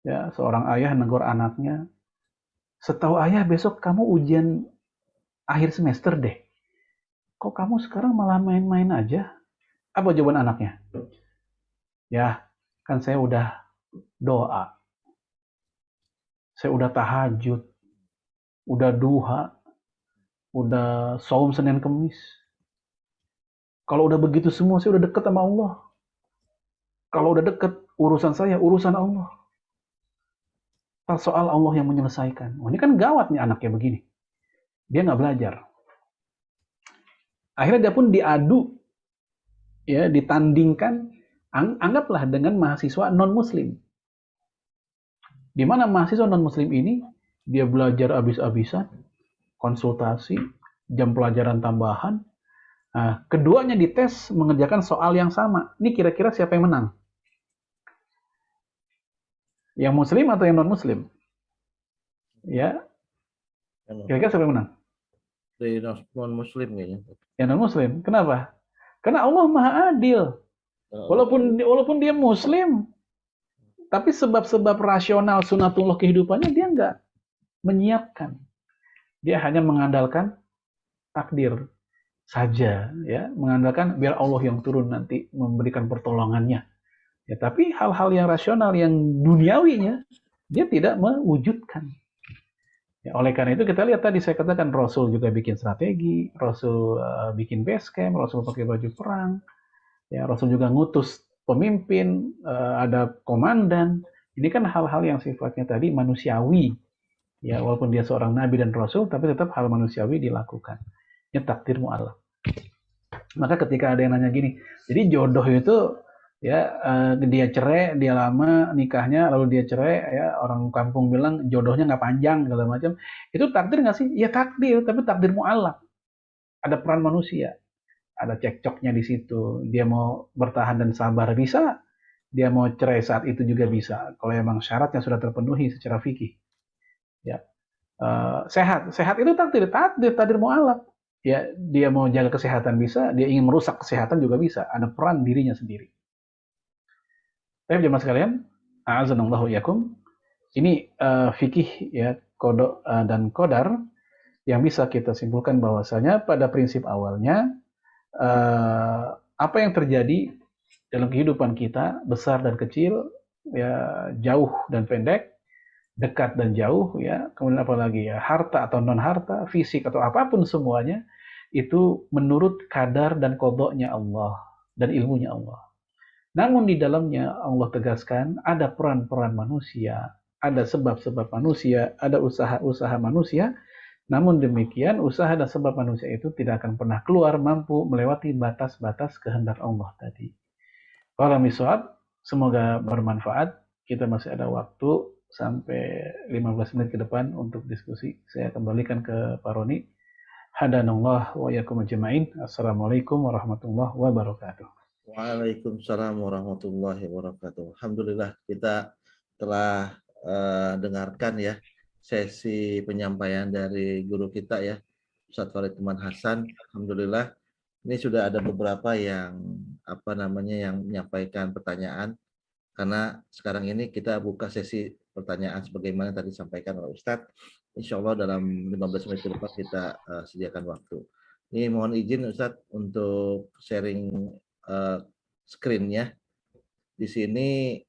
S1: Ya, seorang ayah negur anaknya, setahu ayah besok kamu ujian akhir semester deh. Kok kamu sekarang malah main-main aja? Apa jawaban anaknya? Ya, kan saya udah doa. Saya udah tahajud. Udah duha. Udah saum Senin Kemis. Kalau udah begitu semua, saya udah deket sama Allah. Kalau udah deket, urusan saya, urusan Allah. Soal Allah yang menyelesaikan. Oh, ini kan gawat nih anaknya begini. Dia nggak belajar. Akhirnya dia pun diadu, ya, ditandingkan, anggaplah dengan mahasiswa non-muslim. Di mana mahasiswa non-muslim ini, dia belajar habis-habisan, konsultasi, jam pelajaran tambahan. Nah, keduanya dites mengerjakan soal yang sama. Ini kira-kira siapa yang menang? Yang muslim atau yang non-muslim? Ya, kira-kira siapa yang menang?
S2: Dari non-muslim kayaknya.
S1: Yang non-muslim. Kenapa? Karena Allah Maha Adil. Walaupun dia muslim, tapi sebab-sebab rasional sunatullah kehidupannya dia nggak menyiapkan. Dia hanya mengandalkan takdir saja, ya, mengandalkan biar Allah yang turun nanti memberikan pertolongannya. Ya, tapi hal-hal yang rasional, yang duniawinya, dia tidak mewujudkan. Ya, oleh karena itu kita lihat tadi saya katakan Rasul juga bikin strategi, Rasul bikin base camp, Rasul pakai baju perang, ya, Rasul juga ngutus pemimpin, ada komandan. Ini kan hal-hal yang sifatnya tadi manusiawi. Ya, walaupun dia seorang nabi dan rasul, tapi tetap hal manusiawi dilakukan. Ini takdir mu'allaq. Maka ketika ada yang nanya gini, jadi jodoh itu ya dia cerai, dia lama nikahnya, lalu dia cerai, ya orang kampung bilang jodohnya nggak panjang segala macam. Itu takdir nggak sih? Ya takdir, tapi takdir mu'allaq. Ada peran manusia, ada cekcoknya di situ. Dia mau bertahan dan sabar bisa, dia mau cerai saat itu juga bisa. Kalau emang syaratnya sudah terpenuhi secara fikih. Ya, sehat itu takdir mu'allaq. Ya, dia mau jaga kesehatan bisa, dia ingin merusak kesehatan juga bisa. Ada peran dirinya sendiri. Tapi jemaah sekalian, a'azanallahu yakum, ini fikih ya, qada dan qadar yang bisa kita simpulkan bahwasanya pada prinsip awalnya apa yang terjadi dalam kehidupan kita, besar dan kecil, ya, jauh dan pendek, dekat dan jauh, ya, kemudian apalagi ya, harta atau non harta, fisik atau apapun semuanya itu menurut kadar dan kodoknya Allah dan ilmunya Allah. Namun di dalamnya Allah tegaskan ada peran-peran manusia, ada sebab-sebab manusia, ada usaha-usaha manusia. Namun demikian, usaha dan sebab manusia itu tidak akan pernah keluar mampu melewati batas-batas kehendak Allah tadi. Para miswab, semoga bermanfaat. Kita masih ada waktu sampai 15 menit ke depan untuk diskusi. Saya kembalikan ke Pak Roni. Hadanallah wa yakum ajma'in. Assalamualaikum warahmatullahi wabarakatuh.
S2: Waalaikumsalam warahmatullahi wabarakatuh. Alhamdulillah kita telah dengarkan ya sesi penyampaian dari guru kita ya, Ustadz Farid Tuman Hasan. Alhamdulillah ini sudah ada beberapa yang yang menyampaikan pertanyaan, karena sekarang ini kita buka sesi pertanyaan sebagaimana tadi disampaikan oleh Ustadz. Insya Allah dalam 15 menit ke depan kita sediakan waktu. Ini mohon izin Ustadz untuk sharing screen-nya. Di sini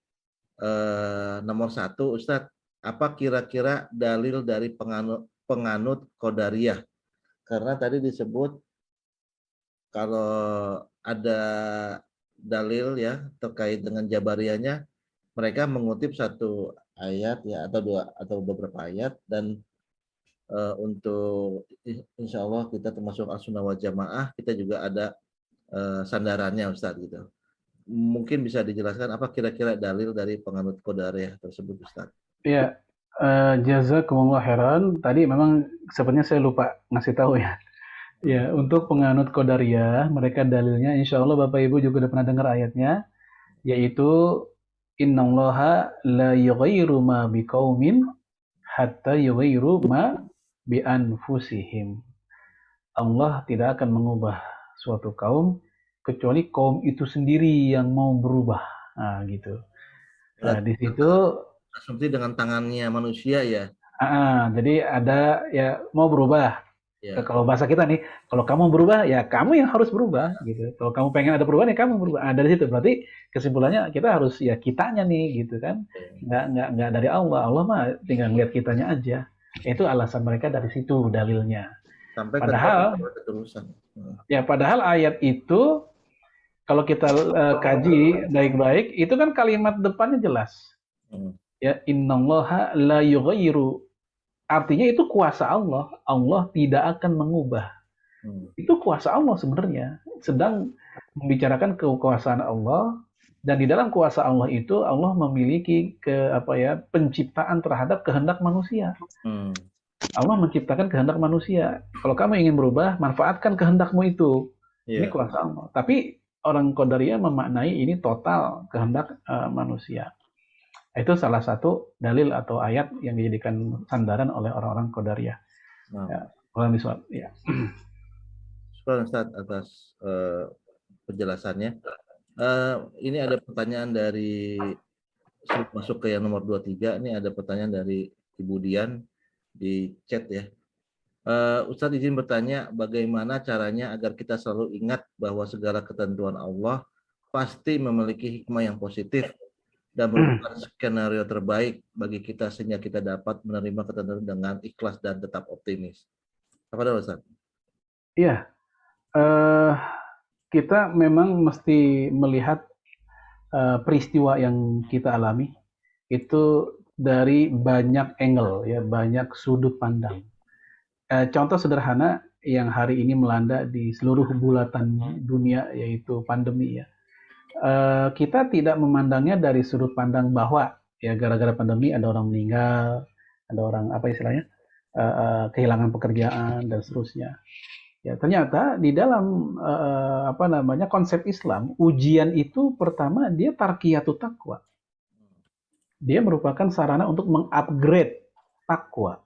S2: nomor 1 Ustadz, apa kira-kira dalil dari penganut Qadariyah? Karena tadi disebut kalau ada dalil ya terkait dengan Jabariyahnya, mereka mengutip satu ayat ya atau beberapa ayat, dan untuk insya Allah kita termasuk Ahlussunnah wal Jamaah, kita juga ada sandarannya Ustadz gitu. Mungkin bisa dijelaskan apa kira-kira dalil dari penganut Qadariyah tersebut Ustadz?
S1: Ya, jazakumullah khairan. Tadi memang sebenarnya saya lupa ngasih tahu ya. Ya, untuk penganut Qadariyah, mereka dalilnya insya Allah Bapak Ibu juga udah pernah dengar ayatnya, yaitu innallaha la yughayyiru ma biqaumin hatta yughayyiru ma bi anfusihim. Allah tidak akan mengubah suatu kaum kecuali kaum itu sendiri yang mau berubah. Nah, gitu. Nah, di situ
S2: seperti dengan tangannya manusia ya.
S1: Jadi ada ya mau berubah.
S2: Ya.
S1: Kalau bahasa kita nih, kalau kamu berubah ya kamu yang harus berubah gitu. Kalau kamu pengen ada perubahan ya kamu berubah. Dari situ berarti kesimpulannya kita harus ya kitanya nih gitu kan. Nggak dari Allah. Allah mah tinggal ngeliat kitanya aja. Itu alasan mereka dari situ dalilnya.
S2: Sampai
S1: Padahal
S2: keterusan.
S1: Ya padahal ayat itu kalau kita kaji baik-baik itu kan kalimat depannya jelas. Ya innallaha la yughayyiru. Artinya itu kuasa Allah. Allah tidak akan mengubah. Itu kuasa Allah sebenarnya. Sedang membicarakan kekuasaan Allah, dan di dalam kuasa Allah itu Allah memiliki penciptaan terhadap kehendak manusia. Allah menciptakan kehendak manusia. Kalau kamu ingin berubah, manfaatkan kehendakmu itu. Ini kuasa Allah. Tapi orang Qadariyah memaknai ini total kehendak manusia. Itu salah satu dalil atau ayat yang dijadikan sandaran oleh orang-orang Qadariyah. Ya.
S2: Syukur Ustaz atas penjelasannya. Ini ada pertanyaan dari masuk ke yang nomor 23. Ini ada pertanyaan dari Ibu Dian di chat ya. Ustaz izin bertanya, bagaimana caranya agar kita selalu ingat bahwa segala ketentuan Allah pasti memiliki hikmah yang positif dan merupakan skenario terbaik bagi kita sehingga kita dapat menerima ketentuan dengan ikhlas dan tetap optimis. Apa dah Ustaz?
S1: Iya, kita memang mesti melihat peristiwa yang kita alami itu dari banyak angle, ya, banyak sudut pandang. Contoh sederhana yang hari ini melanda di seluruh bulatan dunia yaitu pandemi ya. Kita tidak memandangnya dari sudut pandang bahwa ya gara-gara pandemi ada orang meninggal, ada orang kehilangan pekerjaan dan seterusnya. Ya ternyata di dalam konsep Islam, ujian itu pertama dia tarqiyatut taqwa. Dia merupakan sarana untuk mengupgrade takwa.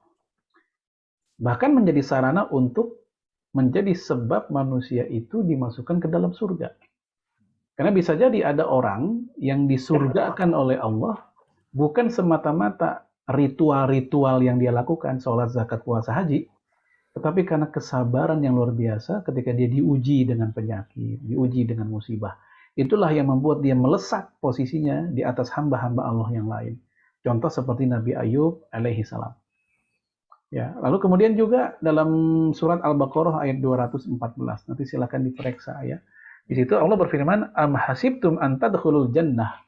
S1: Bahkan menjadi sarana untuk menjadi sebab manusia itu dimasukkan ke dalam surga. Karena bisa jadi ada orang yang disurgakan oleh Allah bukan semata-mata ritual-ritual yang dia lakukan, sholat, zakat, puasa, haji, tetapi karena kesabaran yang luar biasa ketika dia diuji dengan penyakit, diuji dengan musibah. Itulah yang membuat dia melesat posisinya di atas hamba-hamba Allah yang lain. Contoh seperti Nabi Ayub alaihi salam. Ya, lalu kemudian juga dalam surat Al-Baqarah ayat 214. Nanti silakan diperiksa ya. Di situ Allah berfirman, "Am hasibtum an tadkhulul jannah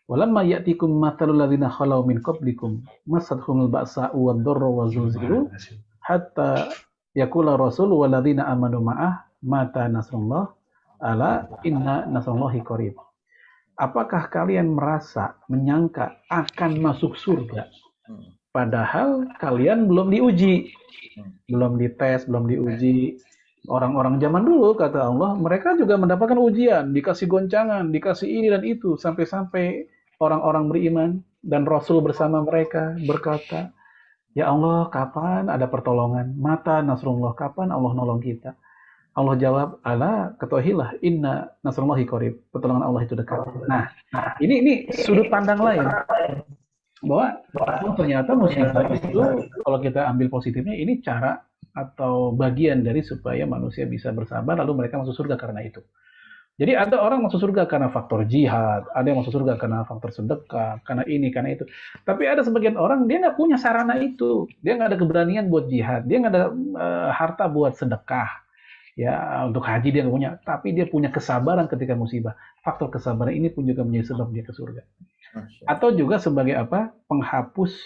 S1: walamma ya'tikum mathalul ladzina khalau min qablikum massatuhumul ba'sa'u wad-dharra wa zulzilu hatta yaqula rasul wal ladzina amanu ma'ah mata nasrullah ala inna nasrullahi qarib." Apakah kalian merasa menyangka akan masuk surga padahal kalian belum diuji, belum dites, belum diuji? Orang-orang zaman dulu, kata Allah, mereka juga mendapatkan ujian, dikasih goncangan, dikasih ini dan itu, sampai-sampai orang-orang beriman dan Rasul bersama mereka berkata, "Ya Allah, kapan ada pertolongan? Mata Nasrullah, kapan Allah nolong kita?" Allah jawab, "Ala, ketahuilah, inna Nasrullahi qarib." Pertolongan Allah itu dekat. Nah, ini sudut pandang lain bahwa ternyata musibah itu kalau kita ambil positifnya ini cara atau bagian dari supaya manusia bisa bersabar lalu mereka masuk surga karena itu. Jadi ada orang masuk surga karena faktor jihad, ada yang masuk surga karena faktor sedekah, karena ini, karena itu. Tapi ada sebagian orang dia nggak punya sarana itu, dia nggak ada keberanian buat jihad, dia nggak ada harta buat sedekah, ya untuk haji dia nggak punya, tapi dia punya kesabaran ketika musibah. Faktor kesabaran ini pun juga menjadi sebab dia ke surga. Atau juga sebagai apa? Penghapus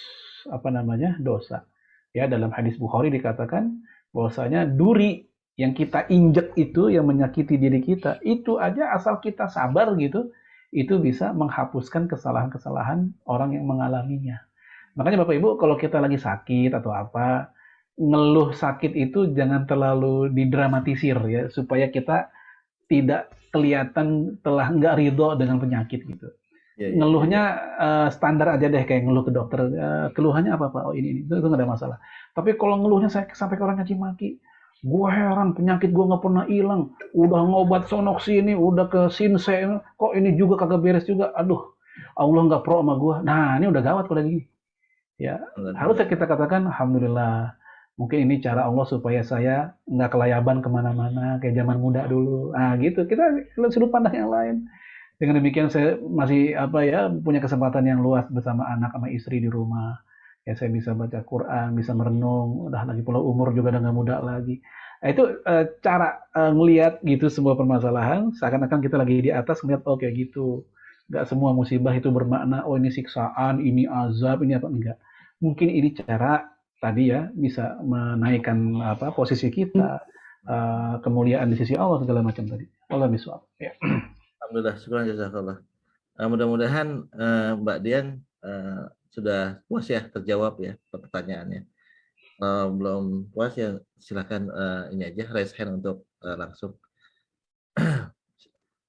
S1: apa namanya dosa. Ya dalam hadis Bukhari dikatakan bahwasanya duri yang kita injek itu yang menyakiti diri kita itu aja asal kita sabar gitu itu bisa menghapuskan kesalahan-kesalahan orang yang mengalaminya. Makanya Bapak Ibu kalau kita lagi sakit atau apa ngeluh sakit itu jangan terlalu didramatisir ya supaya kita tidak kelihatan telah nggak ridho dengan penyakit gitu. Ngeluhnya standar aja deh kayak ngeluh ke dokter. Keluhannya apa Pak? Oh ini itu nggak ada masalah. Tapi kalau ngeluhnya sampai ke orang caci maki, gue heran penyakit gue nggak pernah hilang. Udah ngobat sonok sini, udah ke sinse, kok ini juga kagak beres juga. Aduh, Allah nggak pro sama gue. Nah ini udah gawat kalau gini. Ya harusnya kita katakan alhamdulillah. Mungkin ini cara Allah supaya saya nggak kelayaban kemana-mana kayak zaman muda dulu. Nah gitu kita sudut pandang yang lain. Dengan demikian saya masih apa ya punya kesempatan yang luas bersama anak sama istri di rumah. Ya saya bisa baca Quran, bisa merenung, udah lagi pula umur juga udah nggak muda lagi. Nah, itu cara ngelihat gitu sebuah permasalahan, seakan-akan kita lagi di atas ngeliat oh kayak gitu. Nggak semua musibah itu bermakna oh ini siksaan, ini azab, ini apa enggak. Mungkin ini cara tadi ya bisa menaikkan apa posisi kita, kemuliaan di sisi Allah segala macam tadi. Allah miswab. Ya.
S2: Alhamdulillah, syukur jazakallah. Mudah-mudahan Mbak Dian sudah puas ya terjawab ya pertanyaannya. Belum puas ya silakan ini aja raise hand untuk langsung.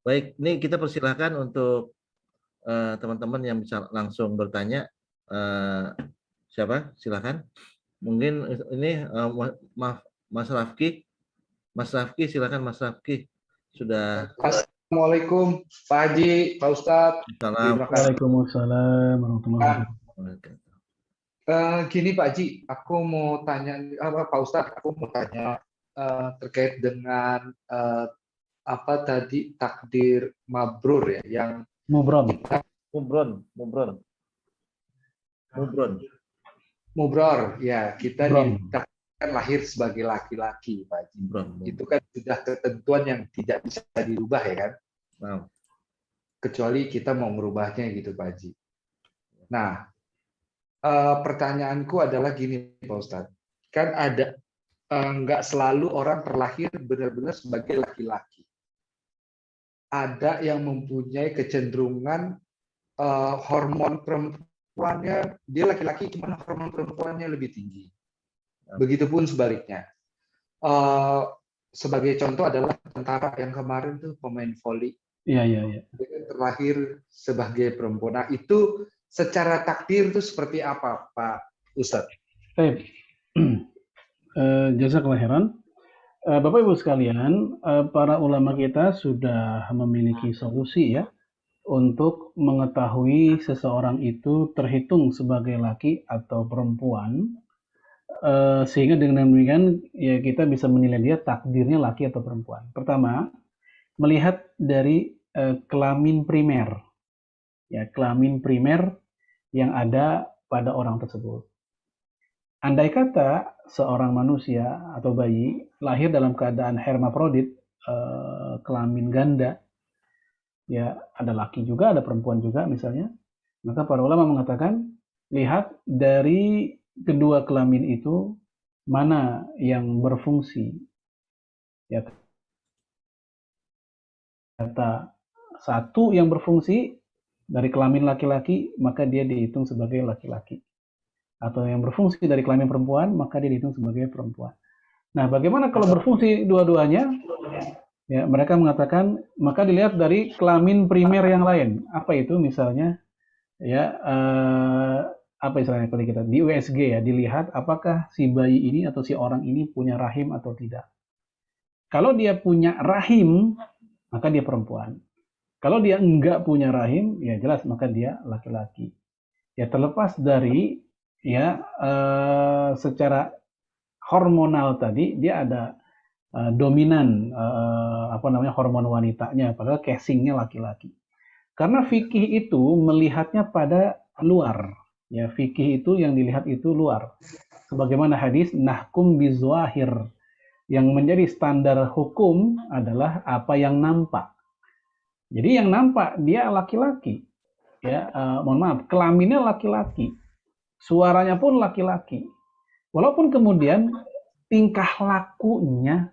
S2: Baik, ini kita persilahkan untuk teman-teman yang bisa langsung bertanya. Siapa? Silakan. Mungkin ini maaf Mas Rafki. Mas Rafki silakan Mas Rafki. Sudah.
S3: Assalamualaikum Pak Haji, Pak Ustadz.
S1: Waalaikumsalam warahmatullahi wabarakatuh.
S3: Gini Pak Haji, aku mau tanya, Pak Ustadz, aku mau tanya terkait dengan apa tadi takdir mabrur ya, yang mubror ya, kita ditakdirkan lahir sebagai laki-laki Pak Haji. Itu kan sudah ketentuan yang tidak bisa dirubah ya kan? Kecuali kita mau merubahnya gitu Pak Haji. Nah, pertanyaanku adalah gini Pak Ustadz, kan ada nggak selalu orang terlahir benar-benar sebagai laki-laki. Ada yang mempunyai kecenderungan hormon perempuannya, dia laki-laki cuma hormon perempuannya lebih tinggi. Begitupun sebaliknya. Sebagai contoh adalah tentara yang kemarin tuh pemain voli.
S1: Iya.
S3: Dia terlahir sebagai perempuan. Nah, itu secara takdir itu seperti apa, Pak Ustadz?
S1: Baik. Jazakallahu khairan. Bapak Ibu sekalian, para ulama kita sudah memiliki solusi ya untuk mengetahui seseorang itu terhitung sebagai laki atau perempuan, sehingga dengan demikian ya kita bisa menilai dia takdirnya laki atau perempuan. Pertama, melihat dari kelamin primer, ya kelamin primer yang ada pada orang tersebut. Andai kata seorang manusia atau bayi lahir dalam keadaan hermafrodit kelamin ganda, ya ada laki juga, ada perempuan juga misalnya, maka para ulama mengatakan lihat dari kedua kelamin itu mana yang berfungsi. Ya, kata satu yang berfungsi dari kelamin laki-laki, maka dia dihitung sebagai laki-laki. Atau yang berfungsi dari kelamin perempuan, maka dia dihitung sebagai perempuan. Nah, bagaimana kalau berfungsi dua-duanya? Ya, mereka mengatakan maka dilihat dari kelamin primer yang lain. Apa itu misalnya? Ya, apa istilahnya kalau kita di USG ya, dilihat apakah si bayi ini atau si orang ini punya rahim atau tidak. Kalau dia punya rahim, maka dia perempuan. Kalau dia enggak punya rahim, ya jelas maka dia laki-laki. Ya terlepas dari ya secara hormonal tadi dia ada dominan apa namanya hormon wanitanya, padahal casingnya laki-laki. Karena fikih itu melihatnya pada luar. Ya fikih itu yang dilihat itu luar. Sebagaimana hadis nahkum bizwahir, yang menjadi standar hukum adalah apa yang nampak. Jadi yang nampak dia laki-laki, ya mohon maaf, kelaminnya laki-laki, suaranya pun laki-laki. Walaupun kemudian tingkah lakunya,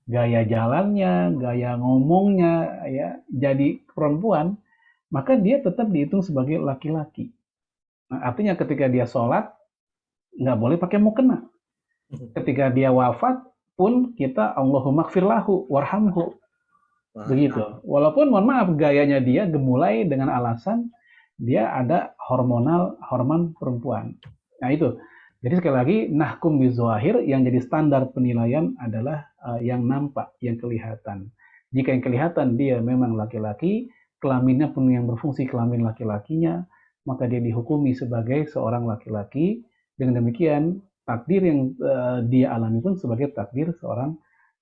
S1: gaya jalannya, gaya ngomongnya, ya jadi perempuan, maka dia tetap dihitung sebagai laki-laki. Nah, artinya ketika dia sholat nggak boleh pakai mukena. Ketika dia wafat pun kita Allahumma gfir lahu warhamhu. Begitu. Walaupun mohon maaf gayanya dia gemulai dengan alasan dia ada hormon perempuan. Nah itu. Jadi sekali lagi nahkum bizwahir, yang jadi standar penilaian adalah yang nampak, yang kelihatan. Jika yang kelihatan dia memang laki-laki, kelaminnya pun yang berfungsi kelamin laki-lakinya, maka dia dihukumi sebagai seorang laki-laki. Dengan demikian takdir yang dia alami pun sebagai takdir seorang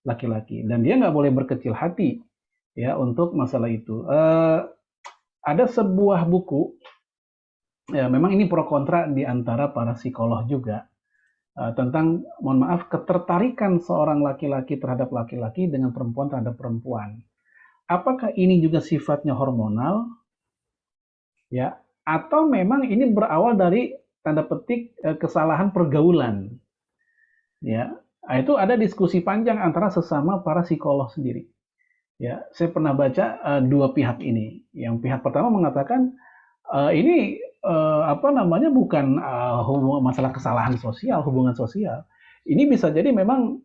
S1: laki-laki, dan dia nggak boleh berkecil hati ya untuk masalah itu. Ada sebuah buku, ya memang ini pro kontra di antara para psikolog juga, tentang mohon maaf ketertarikan seorang laki-laki terhadap laki-laki dengan perempuan terhadap perempuan. Apakah ini juga sifatnya hormonal? Ya, atau memang ini berawal dari tanda petik kesalahan pergaulan? Ya, itu ada diskusi panjang antara sesama para psikolog sendiri. Ya, saya pernah baca dua pihak ini. Yang pihak pertama mengatakan ini apa namanya bukan masalah kesalahan sosial, hubungan sosial. Ini bisa jadi memang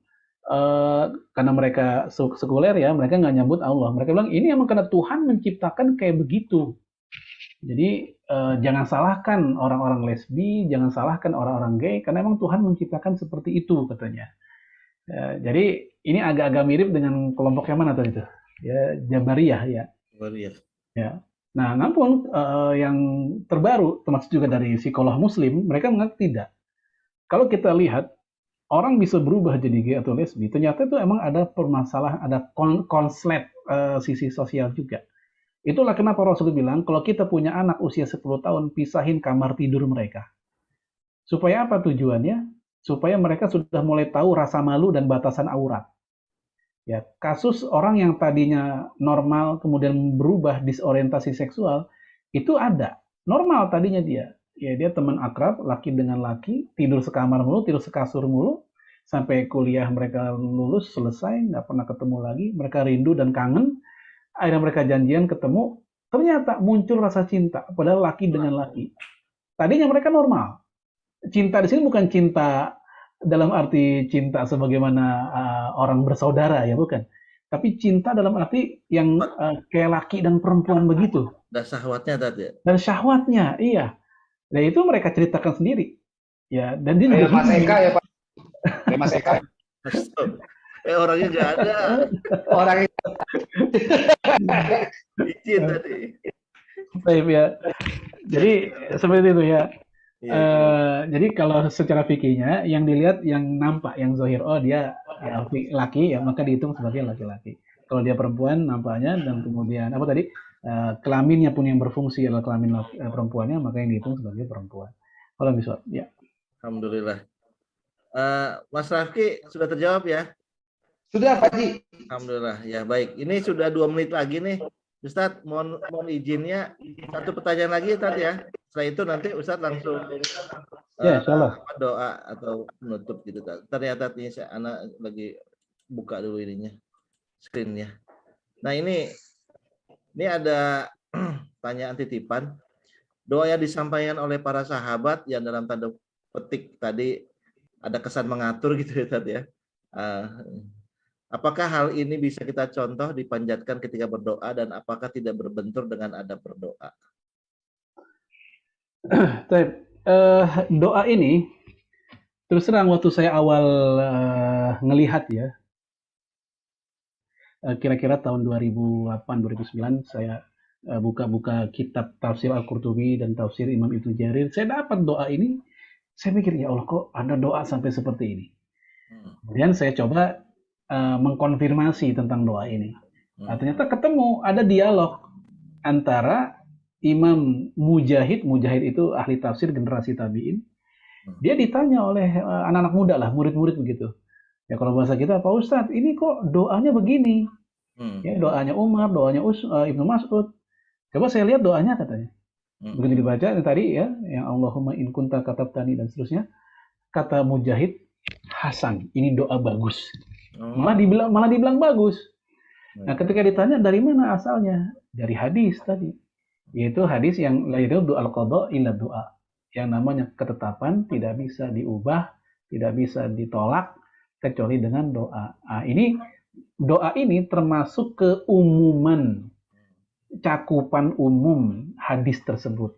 S1: karena mereka sekuler ya, mereka nggak nyambut Allah. Mereka bilang ini emang karena Tuhan menciptakan kayak begitu. Jadi jangan salahkan orang-orang lesbi, jangan salahkan orang-orang gay, karena emang Tuhan menciptakan seperti itu katanya. Jadi ini agak-agak mirip dengan kelompok yang mana tadi itu? Ya, Jabariyah ya.
S2: Jabariyah.
S1: Ya. Nah, namun yang terbaru termasuk juga dari psikolog Muslim, mereka menganggap tidak. Kalau kita lihat orang bisa berubah jadi gay atau lesbi, ternyata itu emang ada permasalahan, ada konslet sisi sosial juga. Itulah kenapa Rasul bilang, kalau kita punya anak usia 10 tahun, pisahin kamar tidur mereka. Supaya apa tujuannya? Supaya mereka sudah mulai tahu rasa malu dan batasan aurat. Ya, kasus orang yang tadinya normal, kemudian berubah disorientasi seksual, itu ada. Normal tadinya dia. Ya, dia teman akrab, laki dengan laki, tidur sekamar mulu, tidur sekasur mulu, sampai kuliah mereka lulus, selesai, nggak pernah ketemu lagi, mereka rindu dan kangen, akhirnya mereka janjian ketemu, ternyata muncul rasa cinta, padahal laki dengan laki. Tadinya mereka normal. Cinta di sini bukan cinta dalam arti cinta sebagaimana orang bersaudara ya, bukan. Tapi cinta dalam arti yang kayak laki dan perempuan begitu.
S2: Dan syahwatnya tadi.
S1: Dan syahwatnya, iya. Dan itu mereka ceritakan sendiri. Ya, dan dia juga
S3: Mas Eka ya Pak. Ya Mas Eka.
S2: Orangnya nggak ada.
S3: Orangnya
S2: izin tadi.
S1: Baik ya. Jadi seperti itu ya. Jadi kalau secara fikihnya yang dilihat yang nampak, yang zahir, oh dia ya, laki ya maka dihitung sebagai laki-laki. Kalau dia perempuan nampaknya dan kemudian apa tadi kelaminnya pun yang berfungsi adalah kelamin perempuannya, maka yang dihitung sebagai perempuan. Kalau bisa ya.
S2: Alhamdulillah. Mas Rafki sudah terjawab ya?
S3: Sudah Pak Haji.
S2: Alhamdulillah. Ya baik. Ini sudah 2 menit lagi nih. Ustadz, mohon izinnya satu pertanyaan lagi Ustadz ya. Setelah itu nanti Ustadz langsung
S1: Ya, insyaallah.
S2: doa atau menutup gitu. Ternyata ini anak lagi buka dulu ininya, screen-nya. Nah ini ada tanyaan titipan. Doa yang disampaikan oleh para sahabat yang dalam tanda petik tadi ada kesan mengatur gitu ya Ustadz ya. Apakah hal ini bisa kita contoh dipanjatkan ketika berdoa dan apakah tidak berbentur dengan adab berdoa?
S1: Doa ini terus terang waktu saya awal ngelihat ya, kira-kira tahun 2008-2009 saya buka-buka kitab tafsir Al-Qurtubi dan tafsir Imam Ibnu Jarir, saya dapat doa ini, saya mikir ya Allah kok ada doa sampai seperti ini. Kemudian saya coba mengkonfirmasi tentang doa ini. Nah, ternyata ketemu ada dialog antara Imam Mujahid itu ahli tafsir generasi tabi'in. Dia ditanya oleh anak-anak muda lah, murid-murid begitu. Ya kalau bahasa kita, Pak Ustadz, ini kok doanya begini? Ya, doanya Umar, doanya Ibnu Mas'ud. Coba saya lihat doanya katanya. Begitu dibaca tadi ya, yang Allahumma in kunta katabtani dan seterusnya. Kata Mujahid, Hasan, ini doa bagus. Malah dibilang bagus. Nah, ketika ditanya dari mana asalnya? Dari hadis tadi. Yaitu hadis yang yaitu doa al-qadha illa doa. Yang namanya ketetapan tidak bisa diubah, tidak bisa ditolak kecuali dengan doa. Nah, doa ini termasuk keumuman, cakupan umum hadis tersebut.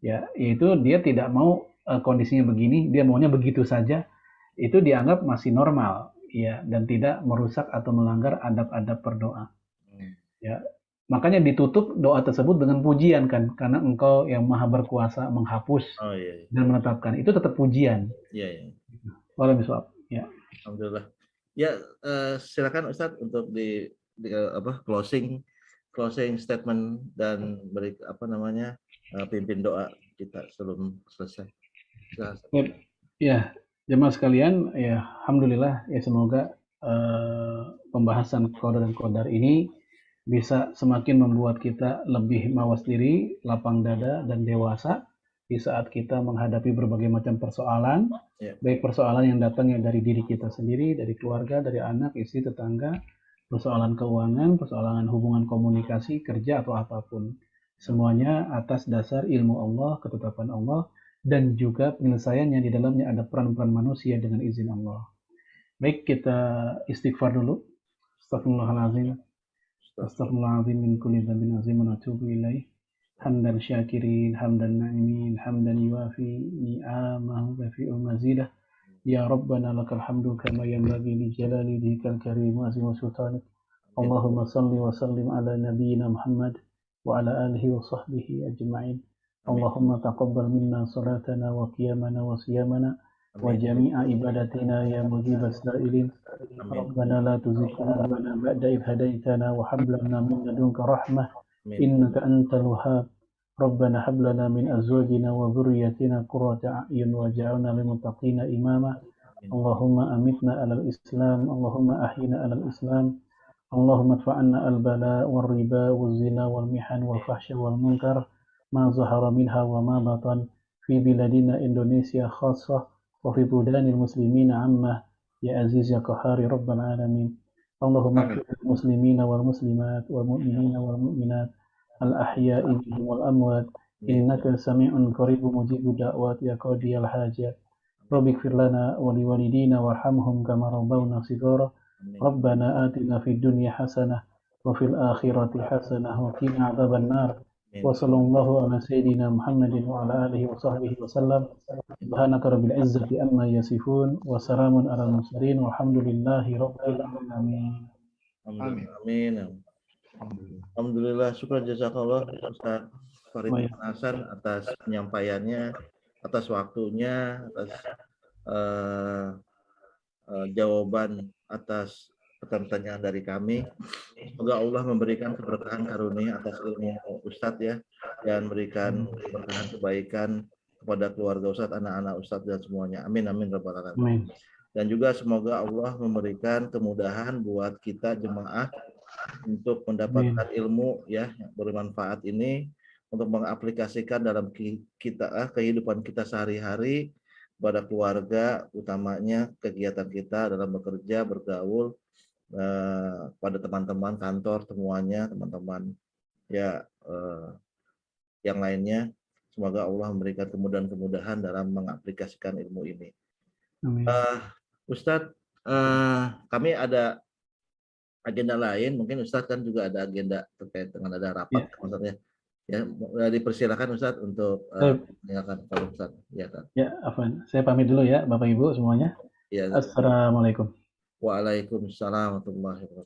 S1: Ya, yaitu dia tidak mau kondisinya begini, dia maunya begitu saja. Itu dianggap masih normal. Ya, dan tidak merusak atau melanggar adab-adab berdoa. Ya, makanya ditutup doa tersebut dengan pujian kan, karena Engkau yang Maha Berkuasa menghapus dan menetapkan. Itu tetap pujian.
S2: Iya.
S1: Waalaikumsalam. Ya.
S2: Alhamdulillah. Ya, silakan Ustadz untuk di closing statement dan beri pimpin doa kita sebelum selesai.
S1: Ya. Jemaah sekalian, ya alhamdulillah ya semoga pembahasan qada dan qadar ini bisa semakin membuat kita lebih mawas diri, lapang dada dan dewasa di saat kita menghadapi berbagai macam persoalan, baik persoalan yang datangnya dari diri kita sendiri, dari keluarga, dari anak, istri, tetangga, persoalan keuangan, persoalan hubungan komunikasi, kerja atau apapun. Semuanya atas dasar ilmu Allah, ketetapan Allah, dan juga penyelesaiannya di dalamnya ada peran-peran manusia dengan izin Allah. Baik, kita istighfar dulu. Astagfirullahaladzim. Astagfirullahaladzim min kulli dzambin azim wa natubu ilaih. Hamdan syakirin, hamdan na'imin, hamdan yuafi ni'amahu wa fi'u mazidah. Ya Rabbana lakal hamdu kama yanbaghi li jalali wajhikal karim wa azim sultanik. Allahumma salli wa sallim ala nabiyyina Muhammad wa ala alihi wa sahbihi ajma'in. Allahumma taqabbal minna salatana wa qiyamana wa siyamana wa jami'a ibadatina ya mujibas sa'ilin. Rabbana la tuzigh qulubana ba'da idh hadaitana wa hab lana min ladunka rahmah innaka antal wahhab. Rabbana hab lana min azwajina wa dhurriyyatina qurrata a'yun waj'alna lil muttaqina imama. Allahumma amitna 'alal Islam, Allahumma ahyina 'alal Islam. Allahumma adfa'anna al-bala wal riba wal zina wal mihan wal fahsya wal munkar ma zahara minha wa ma batan fi biladina Indonesia khassah wa fi budanil muslimina amma ya aziz ya qahhar rabbal alamin. Allahumma ighfir lil muslimina wal muslimat wal mu'minina wal mu'minat al ahya'i minhum wal amwat innaka sami'un qaribun mujibud da'wat ya qadiyal hajat. Rabbi ighfir lana wa liwalidina warhamhum kama rabbawna shighara. Rabbana atina fid dunya hasanah wa fil akhirati hasanah wa qina adzaban nar. Wa sallallahu ala sayyidina Muhammadin wa ala alihi wa sahbihi wa sallam. Subhanaka rabbil izzati amma yasifun wa salamun alal mursalin walhamdulillahi rabbil alamin.
S2: Amin. Alhamdulillah, syukur jazakallah Ustaz Farid Hasan atas penyampaiannya, atas waktunya, atas jawaban atas pertanyaan dari kami. Semoga Allah memberikan keberkahan karunia atas ilmu Ustadz ya, dan memberikan keberkahan kebaikan kepada keluarga Ustadz, anak-anak Ustadz dan semuanya. Amin amin rabbal alamin. Dan juga semoga Allah memberikan kemudahan buat kita jemaah untuk mendapatkan ilmu ya yang bermanfaat ini, untuk mengaplikasikan dalam kehidupan kita sehari-hari, pada keluarga, utamanya kegiatan kita dalam bekerja, bergaul, pada teman-teman kantor semuanya, teman-teman ya yang lainnya. Semoga Allah memberikan kemudahan-kemudahan dalam mengaplikasikan ilmu ini. Ustadz, kami ada agenda lain, mungkin Ustadz kan juga ada agenda terkait dengan ada rapat, maksudnya ya, dipersilakan Ustadz untuk mendengarkan Pak Ustadz. Ya, kan.
S1: Ya, Afwan. Saya pamit dulu ya, Bapak Ibu semuanya.
S2: Ya.
S1: Assalamualaikum.
S2: Waalaikumsalam warahmatullahi wabarakatuh.